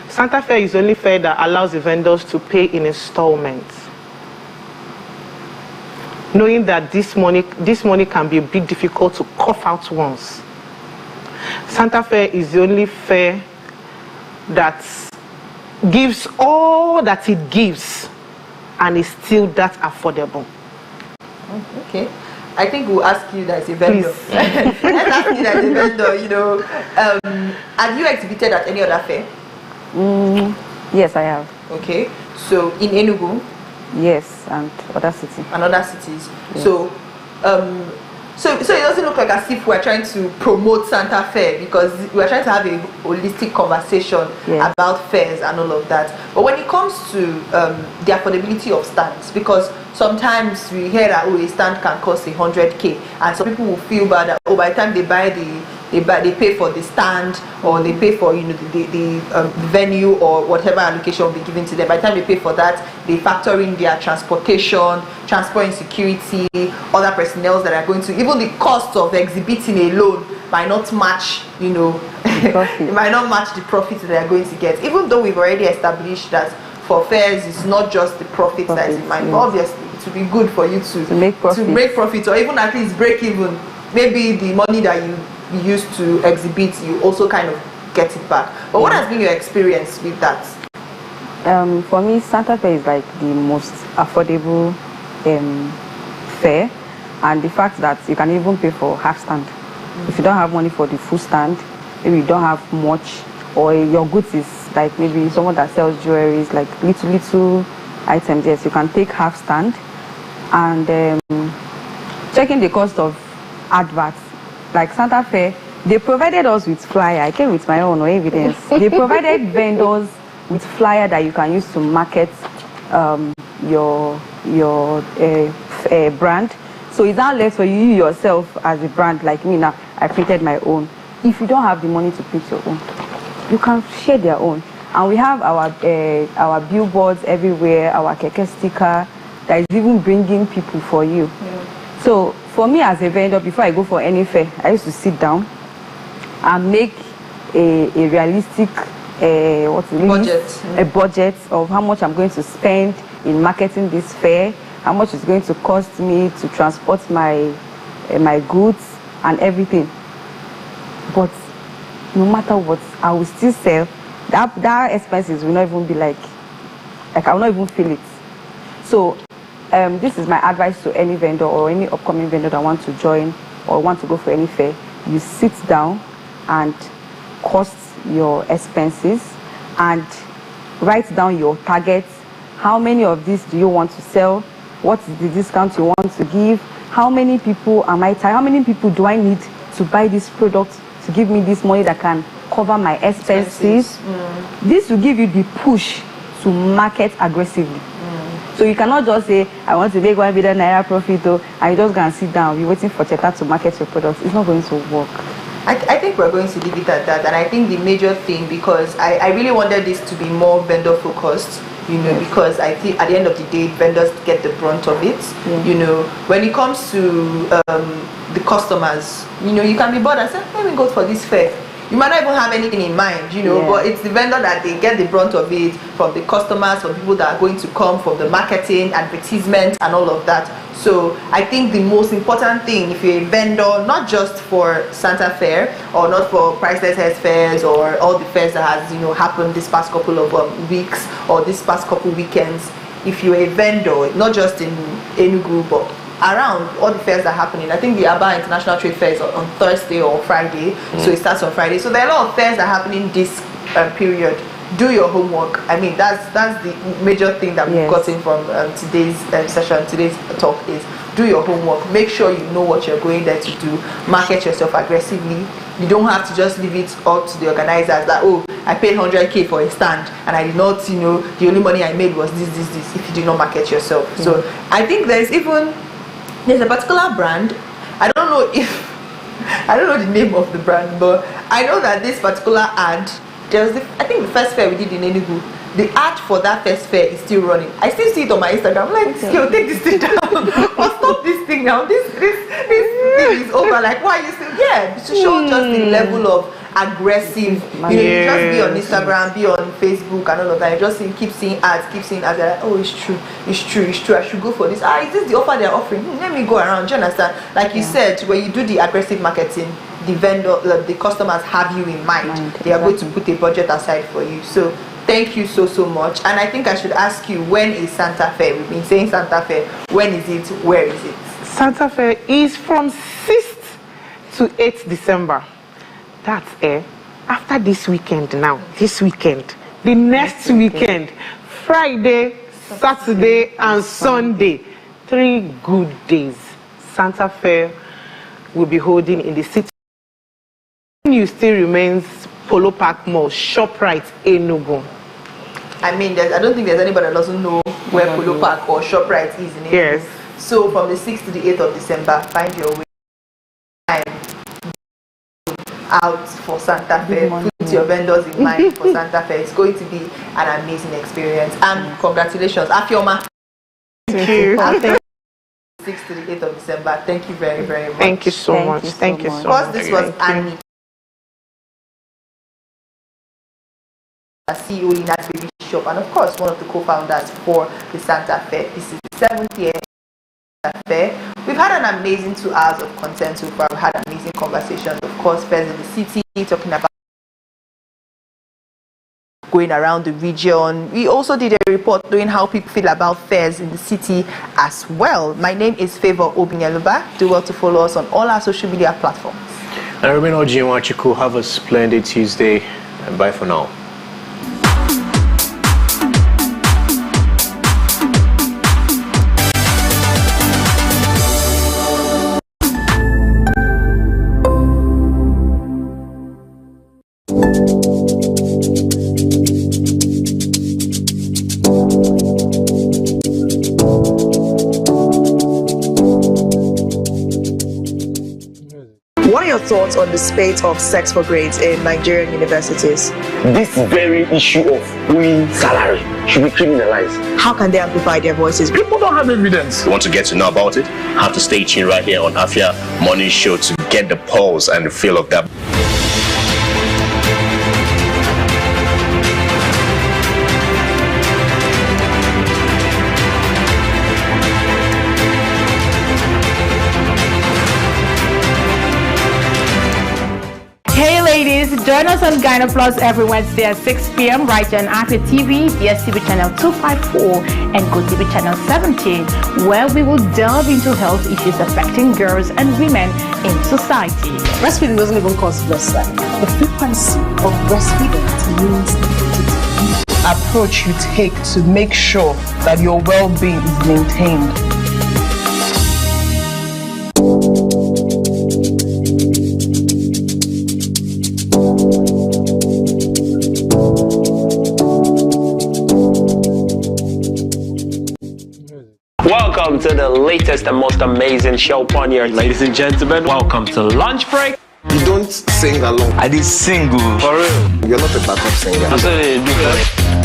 S23: Santa Fe is the only fair that allows the vendors to pay in installments, knowing that this money can be a bit difficult to cough out once. Santa Fe is the only fair that gives all that it gives and is still that affordable.
S2: Okay. I think we'll ask you as a vendor. Let's ask you as a vendor, you know, have you exhibited at any other fair?
S25: Yes, I have.
S2: Okay. So in Enugu?
S25: Yes, and other cities.
S2: And other cities.
S25: Yes.
S2: So it doesn't look like as if we're trying to promote Santa Fair, because we're trying to have a holistic conversation about fairs and all of that. But when it comes to the affordability of stands, because sometimes we hear that a stand can cost 100K, and some people will feel bad that by the time they buy they pay for the stand, or they pay for the venue or whatever allocation will be given to them. By the time they pay for that, they factor in their transportation, transport insecurity, other personnel that are going to, even the cost of exhibiting alone might not match, it might not match the profit that they are going to get. Even though we've already established that for fairs, it's not just the profit that is in mind, but obviously it would be good for you to make profit, or even at least break even. Maybe the money that you used to exhibit, you also kind of get it back. But what has been your experience with that?
S25: For me, Santa Fe is like the most affordable fair, and the fact that you can even pay for half stand. If you don't have money for the full stand, maybe you don't have much, or your goods is like maybe someone that sells jewelry, is like little items. Yes, you can take half stand. And checking the cost of adverts, like Santa Fe, they provided us with flyer. I came with my own evidence. They provided vendors with flyer that you can use to market your brand. So it's not less for you yourself as a brand. Like me now, I printed my own. If you don't have the money to print your own, you can share their own. And we have our billboards everywhere, our keke sticker that is even bringing people for you. So for me as a vendor, before I go for any fair, I used to sit down and make a realistic budget of how much I'm going to spend in marketing this fair, how much it's going to cost me to transport my goods and everything. But no matter what, I will still sell. That expenses will not even be like I will not even feel it. So this is my advice to any vendor or any upcoming vendor that want to join or want to go for any fair. You sit down and cost your expenses and write down your targets. How many of these do you want to sell? What is the discount you want to give? How many people how many people do I need to buy this product to give me this money that can cover my expenses? This will give you the push to market aggressively. So you cannot just say, I want to make $1 billion naira profit, and you just go and sit down, you're waiting for Cheta to market your products. It's not going to work.
S2: I think we're going to leave it at that. And I think the major thing, because I really wanted this to be more vendor focused, because I think at the end of the day, vendors get the brunt of it. When it comes to the customers, you can be bored and say, let me go for this fair. You might not even have anything in mind, but it's the vendor that they get the brunt of it, from the customers, from people that are going to come, from the marketing, advertisement, and all of that. So I think the most important thing, if you're a vendor, not just for Santa Fair or not for Priceless Health Fairs or all the fairs that has happened this past couple of weeks or this past couple weekends, if you're a vendor, not just in Enugu but around all the fairs that are happening. I think the Aba International Trade Fair is on Thursday or Friday, so it starts on Friday. So there are a lot of fairs that are happening this period. Do your homework. I mean, that's the major thing that we've gotten from today's session, today's talk, is do your homework. Make sure you know what you're going there to do. Market yourself aggressively. You don't have to just leave it up to the organizers that, oh, I paid 100K for a stand and I did not, the only money I made was this, if you do not market yourself. So I think there's a particular brand. I don't know the name of the brand, but I know that this particular ad, I think the first fair we did in Enugu, the ad for that first fair is still running. I still see it on my Instagram. I'm like, yo, take this thing down. Or stop this thing now. This thing is over. Like, why are you still? Yeah, to show just the level of aggressive. You just be on Instagram, be on Facebook, and all of that. You just keep seeing ads. Like, oh, it's true. I should go for this. Is this the offer they're offering? Let me go around. Do you understand? Like you said, when you do the aggressive marketing, the vendor, the customers have you in mind. They are going to put a budget aside for you. So Thank you so much. And I think I should ask you, when is Santa Fe? We've been saying Santa Fe. When is it? Where is it?
S23: Santa Fe is from 6th to 8th December. That's after this weekend now. This weekend. The next weekend. Friday, Saturday, and Sunday. 3 good days. Santa Fe will be holding in the city. You still remains Polo Park Mall, ShopRite, Enugu.
S2: I mean, I don't think there's anybody that doesn't know where Polo Park or ShopRite is in Enugu.
S23: Yes.
S2: So from the 6th to the 8th of December, find your way out for Santa Fe. Put your vendors in mind for Santa Fe. It's going to be an amazing experience. And congratulations, Afia.
S23: Thank you.
S2: 6th to the 8th of December. Thank you very, very much.
S23: Thank you so much. Thank you so much.
S2: Of course, this was Annie, CEO in that baby shop, and of course one of the co-founders for the Santa Fe. This is the 7th year Santa Fe. We've had an amazing 2 hours of content so far. We've had amazing conversations, of course, first in the city, talking about going around the region. We also did a report doing how people feel about fairs in the city as well. My name is Favor Obinyaluba. Do well to follow us on all our social media platforms.
S3: And remain Ojiwachiku. Have a splendid Tuesday, and bye for now.
S1: What are your thoughts on the spate of sex for grades in Nigerian universities?
S7: This very issue of owing salary should be criminalized.
S1: How can they amplify their voices?
S7: People don't have evidence.
S8: You want to get to know about it? Have to stay tuned right here on Afia Morning Show to get the pulse and the feel of that.
S4: Join us on Gyno Plus every Wednesday at 6 p.m. right here on Afia TV, DSTV channel 254 and GoTV channel 17, where we will delve into health issues affecting girls and women in society.
S9: Breastfeeding doesn't even cause breastfeeding. The frequency of breastfeeding means the approach you take to make sure that your well-being is maintained.
S14: Welcome to the latest and most amazing show on here. Ladies and gentlemen, welcome to Lunch Break.
S7: You don't sing along.
S8: I did sing.
S7: For real. You're not a backup singer.
S14: That's what they do.